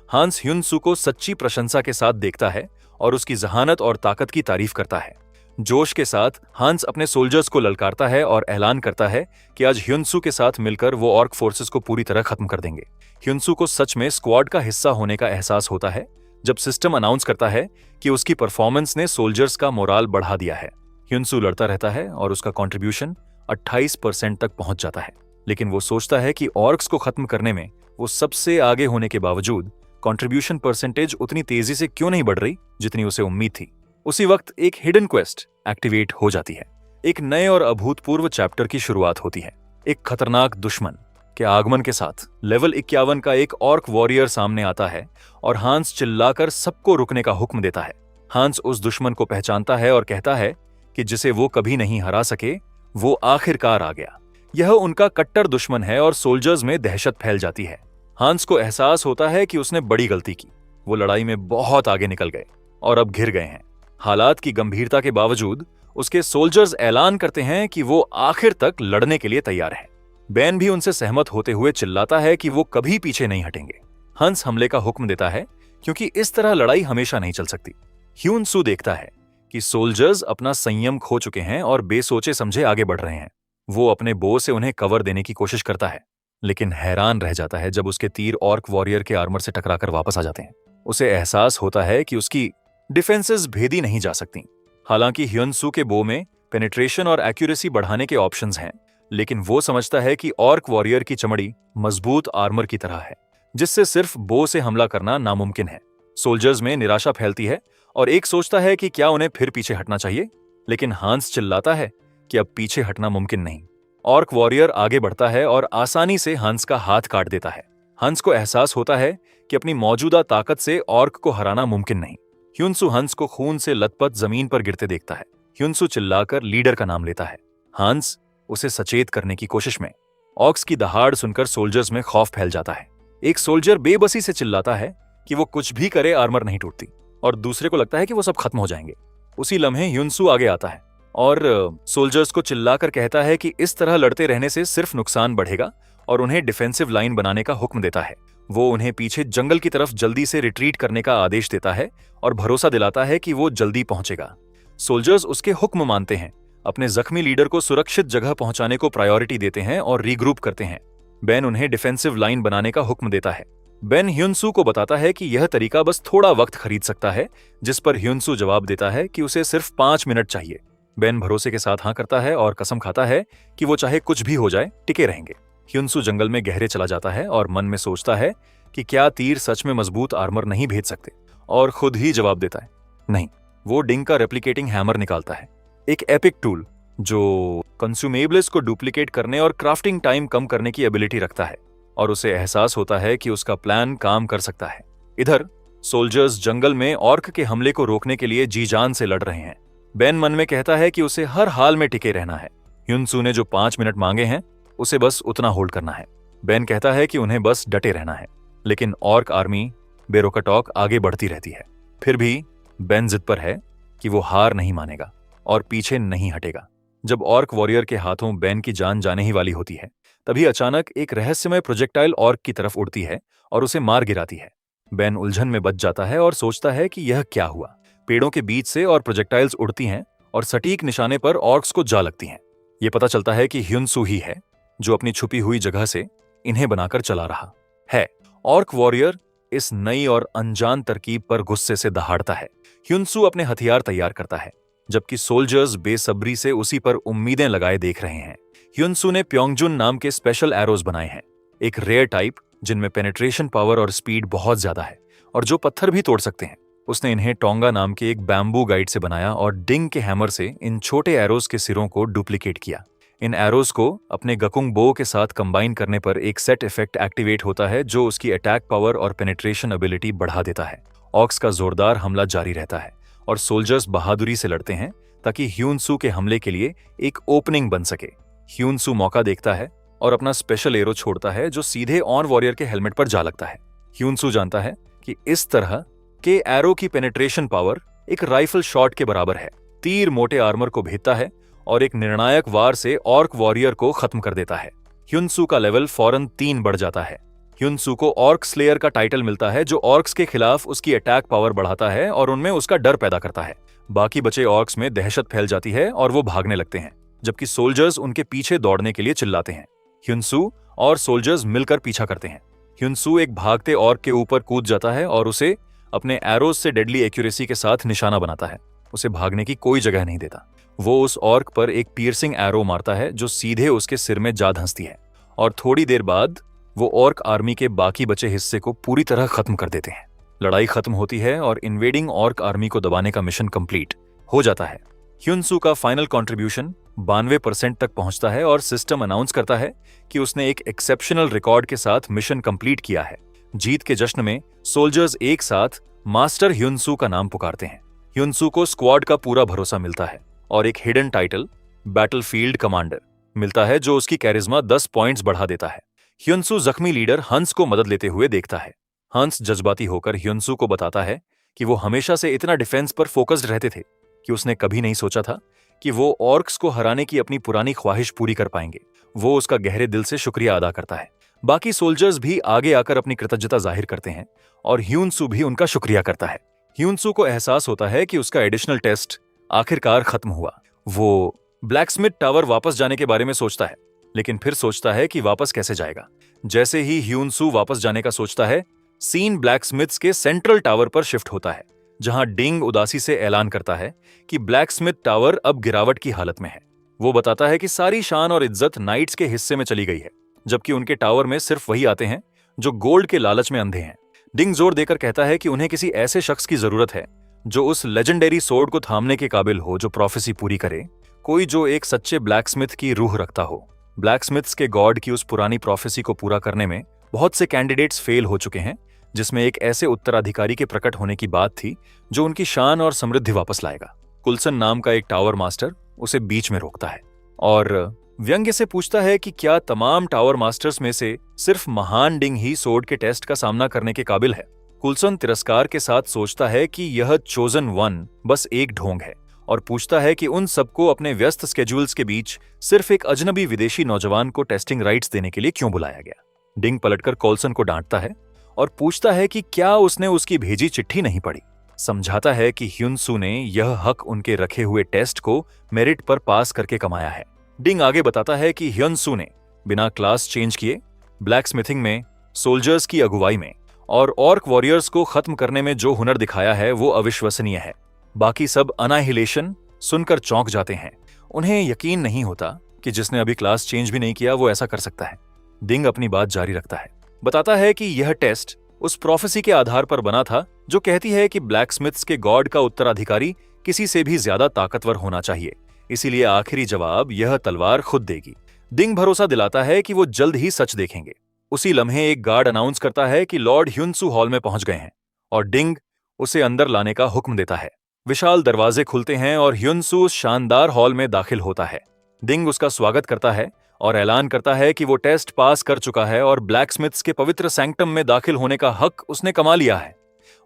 हांस ह्युनसू को सच्ची प्रशंसा के साथ देखता है और उसकी जहानत और ताकत की तारीफ करता है। जोश के साथ हांस अपने सोल्जर्स को ललकारता है और ऐलान करता है कि आज ह्युनसू के साथ मिलकर वो ऑर्क फोर्सेस को पूरी तरह खत्म कर देंगे। ह्युनसू को सच में स्क्वाड का हिस्सा होने का एहसास होता है जब सिस्टम अनाउंस करता है कि उसकी परफॉर्मेंस ने सोल्जर्स का मोराल बढ़ा दिया है। ह्युनसू लड़ता रहता है और उसका कंट्रीब्यूशन 28% तक पहुंच जाता है, लेकिन वो सोचता है कि ऑर्क्स को खत्म करने में वो सबसे आगे होने के बावजूद कंट्रीब्यूशन परसेंटेज उतनी तेजी से क्यों नहीं बढ़ रही जितनी उसे उम्मीद थी। उसी वक्त एक हिडन क्वेस्ट एक्टिवेट हो जाती है। एक नए और अभूतपूर्व चैप्टर की शुरुआत होती है। एक खतरनाक दुश्मन के आगमन के साथ लेवल 51 का एक ऑर्क वॉरियर सामने आता है और हांस चिल्लाकर सबको रुकने का हुक्म देता है। हांस उस दुश्मन को पहचानता है और कहता है कि जिसे वो कभी नहीं हरा सके, वो आखिरकार आ गया। यह उनका कट्टर दुश्मन है और सोल्जर्स में दहशत फैल जाती है। हांस को एहसास होता है कि उसने बड़ी गलती की। वो लड़ाई में बहुत आगे निकल गए और अब घिर गए हैं। हालात की गंभीरता के बावजूद उसके सोल्जर्स ऐलान करते हैं कि वो आखिर तक लड़ने के लिए तैयार हैं। बेन भी उनसे सहमत होते हुए चिल्लाता है कि वो कभी पीछे नहीं हटेंगे। हंस हमले का हुक्म देता है क्योंकि इस तरह लड़ाई हमेशा नहीं चल सकती। ह्यून सू देखता है कि सोल्जर्स अपना संयम खो चुके हैं और बेसोचे समझे आगे बढ़ रहे हैं। वो अपने बो से उन्हें कवर देने की कोशिश करता है, लेकिन हैरान रह जाता है जब उसके तीर ऑर्क वॉरियर के आर्मर से टकराकर वापस आ जाते हैं। उसे एहसास होता है कि उसकी डिफेंसेस भेदी नहीं जा सकती। हालांकि ह्यून सू के बो में पेनिट्रेशन और एक्यूरेसी बढ़ाने के ऑप्शंस हैं, लेकिन वो समझता है कि ऑर्क वॉरियर की चमड़ी मजबूत आर्मर की तरह है, जिससे सिर्फ बो से हमला करना नामुमकिन है। सोल्जर्स में निराशा फैलती है और एक सोचता है कि क्या उन्हें फिर पीछे हटना चाहिए, लेकिन हांस चिल्लाता है कि अब पीछे हटना मुमकिन नहीं। ऑर्क वॉरियर आगे बढ़ता है और आसानी से हंस का हाथ काट देता है। हंस को एहसास होता है कि अपनी मौजूदा ताकत से ऑर्क को हराना मुमकिन नहीं। ह्यूनसू हंस को खून से लथपथ जमीन पर गिरते देखता है। ह्यूनसू चिल्लाकर लीडर का नाम लेता है। हंस उसे सचेत करने की कोशिश में। ऑक्स की दहाड़ सुनकर सोल्जर्स में खौफ फैल जाता है। एक सोल्जर बेबसी से चिल्लाता है कि वो कुछ भी करे आर्मर नहीं टूटती, और दूसरे को लगता है कि वो सब खत्म हो जाएंगे। उसी लम्हे ह्यूनसू आगे आता है और सोल्जर्स को चिल्लाकर कहता है कि इस तरह लड़ते रहने से सिर्फ नुकसान बढ़ेगा, और उन्हें डिफेंसिव लाइन बनाने का हुक्म देता है। वो उन्हें पीछे जंगल की तरफ जल्दी से रिट्रीट करने का आदेश देता है और भरोसा दिलाता है कि वो जल्दी पहुंचेगा। सोल्जर्स उसके हुक्म मानते हैं, अपने जख्मी लीडर को सुरक्षित जगह पहुंचाने को प्रायोरिटी देते हैं और रीग्रुप करते हैं। बेन उन्हें डिफेंसिव लाइन बनाने का हुक्म देता है। बेन ह्यूनसू को बताता है कि यह तरीका बस थोड़ा वक्त खरीद सकता है, जिस पर ह्यूनसू जवाब देता है कि उसे सिर्फ 5 मिनट चाहिए। बेन भरोसे के साथ हाँ करता है और कसम खाता है कि वो चाहे कुछ भी हो जाए टिके रहेंगे। ह्यूनसू जंगल में गहरे चला जाता है और मन में सोचता है कि क्या तीर सच में मजबूत आर्मर नहीं भेज सकते, और खुद ही जवाब देता है नहीं। वो डिंग का रेप्लिकेटिंग हैमर निकालता है, एक एपिक टूल जो कंज्यूमेबल्स को डुप्लीकेट करने और क्राफ्टिंग टाइम कम करने की एबिलिटी रखता है, और उसे एहसास होता है कि उसका प्लान काम कर सकता है। इधर सोल्जर्स जंगल में ऑर्क के हमले को रोकने के लिए जी जान से लड़ रहे हैं। बेन मन में कहता है कि उसे हर हाल में टिके रहना है। ह्यूनसू ने जो 5 मिनट मांगे हैं, उसे बस उतना होल्ड करना है। बेन कहता है कि उन्हें बस डटे रहना है, लेकिन ऑर्क आर्मी बेरोकाटॉक आगे बढ़ती रहती है। फिर भी बेन जिद पर है कि वो हार नहीं मानेगा और पीछे नहीं हटेगा। जब ऑर्क वॉरियर के हाथों बेन की जान जाने ही वाली होती है, तभी अचानक एक रहस्यमय प्रोजेक्टाइल ऑर्क की तरफ उड़ती है और उसे मार गिराती है। बेन उलझन में बच जाता है और सोचता है कि यह क्या हुआ। पेड़ों के बीच से और प्रोजेक्टाइल्स उड़ती हैं और सटीक निशाने पर ऑर्क्स को जा लगती हैं। ये पता चलता है कि ह्यूनसू ही है जो अपनी छुपी हुई जगह से इन्हें बनाकर चला रहा है। ऑर्क वॉरियर इस नई और अनजान तरकीब पर गुस्से से दहाड़ता है। ह्यूनसू अपने हथियार तैयार करता है, जबकि सोल्जर्स बेसब्री से उसी पर उम्मीदें लगाए देख रहे हैं। ह्यूनसू ने प्योंगजुन नाम के स्पेशल एरोज बनाए हैं, एक रेयर टाइप जिनमें पेनिट्रेशन पावर और स्पीड बहुत ज्यादा है और जो पत्थर भी तोड़ सकते हैं। उसने इन्हें टोंगा नाम के एक बैम्बू गाइड से बनाया और डिंग के हैमर से इन छोटे एरोज के सिरों को डुप्लीकेट किया। इन एरोज को अपने गकुंग बो के साथ कंबाइन करने पर एक सेट इफेक्ट एक्टिवेट होता है जो उसकी अटैक पावर और पेनिट्रेशन एबिलिटी बढ़ा देता है। ऑक्स का जोरदार हमला जारी रहता है और सोल्जर्स बहादुरी से लड़ते हैं ताकि ह्यूनसू के हमले के लिए एक ओपनिंग बन सके। ह्यूनसू मौका देखता है और अपना स्पेशल एरो छोड़ता है जो सीधे ऑन वॉरियर के हेलमेट पर जा लगता है। ह्यूनसू जानता है कि इस तरह के एरो की पेनिट्रेशन पावर एक राइफल शॉट के बराबर है। तीर मोटे आर्मर को भेदता है और एक निर्णायक वार से ऑर्क वॉरियर को खत्म कर देता है। ह्यूनसू का लेवल फौरन 3 बढ़ जाता है। ह्यूनसू को ऑर्क स्लेयर का टाइटल मिलता है जो ऑर्क्स के खिलाफ उसकी अटैक पावर बढ़ाता है और उनमें उसका डर पैदा करता है। बाकी बचे ऑर्क्स में दहशत फैल जाती है और वो भागने लगते हैं, जबकि सोल्जर्स उनके पीछे दौड़ने के लिए चिल्लाते हैं। ह्यूनसू और सोल्जर्स मिलकर पीछा करते हैं। ह्यूनसू एक भागते ऑर्क के ऊपर कूद जाता है और उसे अपने एरोज से डेडली एक्यूरेसी के साथ निशाना बनाता है। उसे भागने की कोई जगह नहीं देता। वो उस ऑर्क पर एक पियर्सिंग एरो मारता है जो सीधे उसके सिर में जा धंसती है, और थोड़ी देर बाद वो ऑर्क आर्मी के बाकी बचे हिस्से को पूरी तरह खत्म कर देते हैं। लड़ाई खत्म होती है और इन्वेडिंग ऑर्क आर्मी को दबाने का मिशन कंप्लीट हो जाता है। ह्यूनसू का फाइनल कंट्रीब्यूशन 92% तक पहुंचता है और सिस्टम अनाउंस करता है कि उसने एक एक्सेप्शनल रिकॉर्ड के साथ मिशन कंप्लीट किया है। जीत के जश्न में सोल्जर्स एक साथ मास्टर ह्यूनसू का नाम पुकारते हैं। ह्यूनसू को स्क्वाड का पूरा भरोसा मिलता है और एक हिडन टाइटल बैटलफील्ड कमांडर मिलता है जो उसकी कैरिज्मा 10 पॉइंट्स बढ़ा देता है। ह्यूनसू जख्मी लीडर हंस को मदद लेते हुए देखता है। हंस जज्बाती होकर ह्यूनसू को बताता है कि वो हमेशा से इतना डिफेंस पर फोकस्ड रहते थे कि उसने कभी नहीं सोचा था कि वो ऑर्क्स को हराने की अपनी पुरानी ख्वाहिश पूरी कर पाएंगे। वो उसका गहरे दिल से शुक्रिया अदा करता है। बाकी सोल्जर्स भी आगे आकर अपनी कृतज्ञता जाहिर करते हैं और ह्यूनसू भी उनका शुक्रिया करता है। ह्यूनसू को एहसास होता है कि उसका एडिशनल टेस्ट आखिरकार खत्म हुआ। वो ब्लैकस्मिथ टावर वापस जाने के बारे में सोचता है, लेकिन फिर सोचता है कि वापस कैसे जाएगा। जैसे ही ह्यूनसू वापस जाने का सोचता है, सीन ब्लैकस्मिथ्स के सेंट्रल टावर पर शिफ्ट होता है, जहां डिंग उदासी से ऐलान करता है कि ब्लैकस्मिथ टावर अब गिरावट की हालत में है। वो बताता है कि सारी शान और इज्जत नाइट्स के हिस्से में चली गई है, जबकि उनके टावर में सिर्फ वही आते हैं जो गोल्ड के लालच में अंधे हैं। डिंग जोर देकर कहता है कि उन्हें किसी ऐसे शख्स की जरूरत है जो उस लेजेंडरी सोर्ड को थामने के काबिल हो, जो प्रोफेसी पूरी करे, कोई जो एक सच्चे ब्लैकस्मिथ की रूह रखता हो। ब्लैकस्मिथ्स के गॉड की उस पुरानी प्रोफेसी को पूरा करने में बहुत से कैंडिडेट्स फेल हो चुके हैं, जिसमें एक ऐसे उत्तराधिकारी के प्रकट होने की बात थी जो उनकी शान और समृद्धि वापस लाएगा। कुल्सन नाम का एक टावर मास्टर उसे बीच में रोकता है और व्यंग्य से पूछता है कि क्या तमाम टावर मास्टर्स में से सिर्फ महान डिंग ही सोर्ड के टेस्ट का सामना करने के काबिल है। कुल्सन तिरस्कार के साथ सोचता है कि यह चोजन वन बस एक ढोंग है और पूछता है कि उन सबको अपने व्यस्त स्केड्यूल्स के बीच सिर्फ एक अजनबी विदेशी नौजवान को टेस्टिंग राइट्स देने के लिए क्यों बुलाया गया। डिंग पलटकर कोल्सन को डांटता है और पूछता है कि क्या उसने उसकी भेजी चिट्ठी नहीं पढ़ी। समझाता है कि ह्यूनसू ने यह हक उनके रखे हुए टेस्ट को मेरिट पर पास करके कमाया है। डिंग आगे बताता है कि ह्यूनसू ने बिना क्लास चेंज किए ब्लैकस्मिथिंग में, सोल्जर्स की अगुवाई में और ऑर्क वॉरियर्स को खत्म करने में जो हुनर दिखाया है वो अविश्वसनीय है। बाकी सब अनाहिलेशन सुनकर चौंक जाते हैं। उन्हें यकीन नहीं होता कि जिसने अभी क्लास चेंज भी नहीं किया वो ऐसा कर सकता है। डिंग अपनी बात जारी रखता है, बताता है कि यह टेस्ट उस प्रोफेसी के आधार पर बना था जो कहती है कि ब्लैकस्मिथ्स के गॉड का उत्तराधिकारी किसी से भी ज्यादा ताकतवर होना चाहिए, इसीलिए आखिरी जवाब यह तलवार खुद देगी। डिंग भरोसा दिलाता है कि वो जल्द ही सच देखेंगे। उसी लम्हे एक गार्ड अनाउंस करता है कि लॉर्ड ह्यूनसू हॉल में पहुंच गए हैं और डिंग उसे अंदर लाने का हुक्म देता है। विशाल दरवाजे खुलते हैं और ह्यूनसू उस शानदार हॉल में दाखिल होता है। डिंग उसका स्वागत करता है और ऐलान करता है कि वो टेस्ट पास कर चुका है और ब्लैकस्मिथ्स के पवित्र सैंक्टम में दाखिल होने का हक उसने कमा लिया है।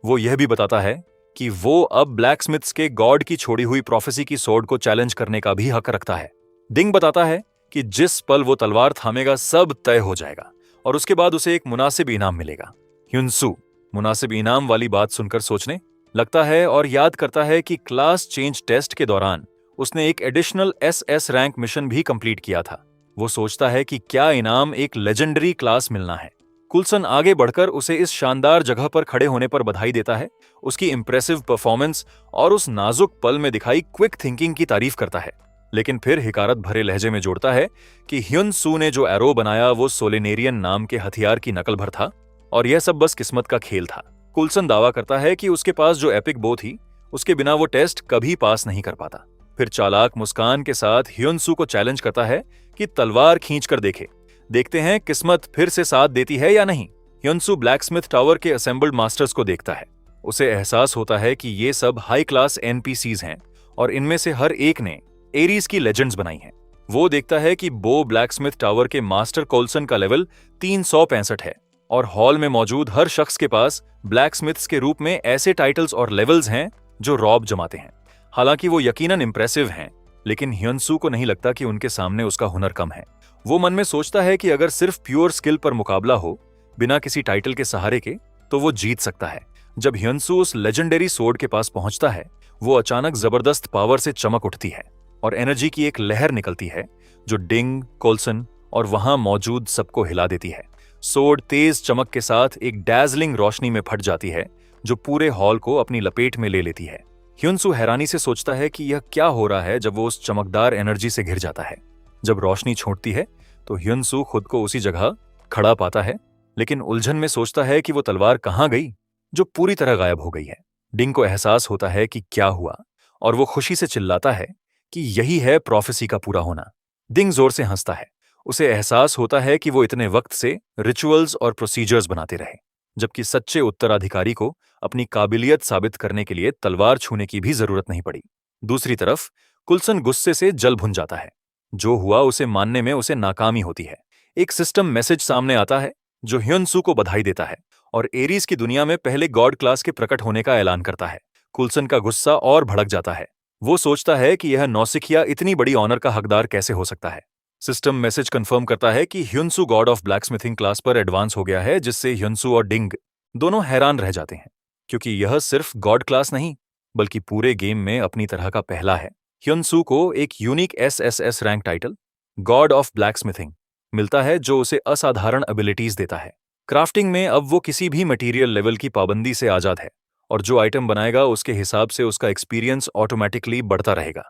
वो यह भी बताता है कि वो अब ब्लैकस्मिथ्स के गॉड की छोड़ी हुई प्रोफेसी की सोर्ड को चैलेंज करने का भी हक रखता है। डिंग बताता है कि जिस पल वो तलवार थामेगा सब तय हो जाएगा और उसके बाद उसे एक मुनासिब इनाम मिलेगा। ह्यूनसू मुनासिब इनाम वाली बात सुनकर सोचने लगता है और याद करता है कि क्लास चेंज टेस्ट के दौरान उसने एक एडिशनल SS रैंक मिशन भी कंप्लीट किया था। वो सोचता है कि क्या इनाम एक लेजेंडरी क्लास मिलना है। कुल्सन आगे बढ़कर उसे इस शानदार जगह पर खड़े होने पर बधाई देता है, उसकी इंप्रेसिव परफॉर्मेंस और उस नाजुक पल में दिखाई क्विक थिंकिंग की तारीफ करता है, लेकिन फिर हिकारत भरे लहजे में जोड़ता है कि ह्यूनसू ने जो एरो बनाया वो सोलेनेरियन नाम के हथियार की नकल भर था और यह सब बस किस्मत का खेल था। कुल्सन दावा करता है कि उसके पास जो एपिक बो थी उसके बिना वो टेस्ट कभी पास नहीं कर पाता। फिर चालाक मुस्कान के साथ ह्यूनसू को चैलेंज करता है कि तलवार खींचकर देखते हैं किस्मत फिर से साथ देती है या नहीं। ह्यूनसू ब्लैकस्मिथ टावर के असेंबल्ड मास्टर्स को देखता है। उसे एहसास होता है कि ये सब हाई क्लास NPCs हैं और इनमें से हर एक ने एरीज की लेजेंड्स बनाई हैं। वो देखता है कि बो ब्लैकस्मिथ टावर के मास्टर कोल्सन का लेवल 365 है और हॉल में मौजूद हर शख्स के पास ब्लैकस्मिथ्स के रूप में ऐसे टाइटल्स और लेवल्स हैं जो रौब जमाते हैं। हालांकि वो यकीनन इंप्रेसिव हैं, लेकिन ह्यूनसू को नहीं लगता कि उनके सामने उसका हुनर कम है। वो मन में सोचता है कि अगर सिर्फ प्योर स्किल पर मुकाबला हो, बिना किसी टाइटल के सहारे के, तो वो जीत सकता है। जब ह्यूनसू उस लेजेंडरी सोर्ड के पास पहुंचता है, वो अचानक जबरदस्त पावर से चमक उठती है और एनर्जी की एक लहर निकलती है जो डिंग, कोल्सन और वहां मौजूद सबको हिला देती है। सोर्ड तेज चमक के साथ एक डैजलिंग रोशनी में फट जाती है जो पूरे हॉल को अपनी लपेट में ले लेती है। ह्यूनसू हैरानी से सोचता है कि यह क्या हो रहा है जब वो उस चमकदार एनर्जी से घिर जाता है। जब रोशनी छूटती है तो ह्यूनसू खुद को उसी जगह खड़ा पाता है, लेकिन उलझन में सोचता है कि वो तलवार कहां गई जो पूरी तरह गायब हो गई है। डिंग को एहसास होता है कि क्या हुआ और वो खुशी से चिल्लाता है कि यही है प्रोफेसी का पूरा होना। डिंग जोर से हंसता है। उसे एहसास होता है कि वो इतने वक्त से रिचुअल्स और प्रोसीजर्स बनाते रहे, जबकि सच्चे उत्तराधिकारी को अपनी काबिलियत साबित करने के लिए तलवार छूने की भी जरूरत नहीं पड़ी। दूसरी तरफ कुल्सन गुस्से से जल भुन जाता है। जो हुआ उसे मानने में उसे नाकामी होती है। एक सिस्टम मैसेज सामने आता है जो ह्यूनसू को बधाई देता है और एरीज की दुनिया में पहले गॉड क्लास के प्रकट होने का ऐलान करता है। कुल्सन का गुस्सा और भड़क जाता है। वो सोचता है कि यह नौसिखिया इतनी बड़ी ऑनर का हकदार कैसे हो सकता है। सिस्टम मैसेज कंफर्म करता है कि ह्युनसू गॉड ऑफ ब्लैकस्मिथिंग क्लास पर एडवांस हो गया है, जिससे ह्युनसू और डिंग दोनों हैरान रह जाते हैं, क्योंकि यह सिर्फ गॉड क्लास नहीं बल्कि पूरे गेम में अपनी तरह का पहला है। ह्युनसू को एक unique SSS rank title god of blacksmithing मिलता है, जो उसे असाधारण एबिलिटीज देता है। क्राफ्टिंग में अब वो किसी भी मटेरियल लेवल की पाबंदी से आजाद है और जो आइटम बनाएगा उसके हिसाब से उसका एक्सपीरियंस ऑटोमेटिकली बढ़ता रहेगा।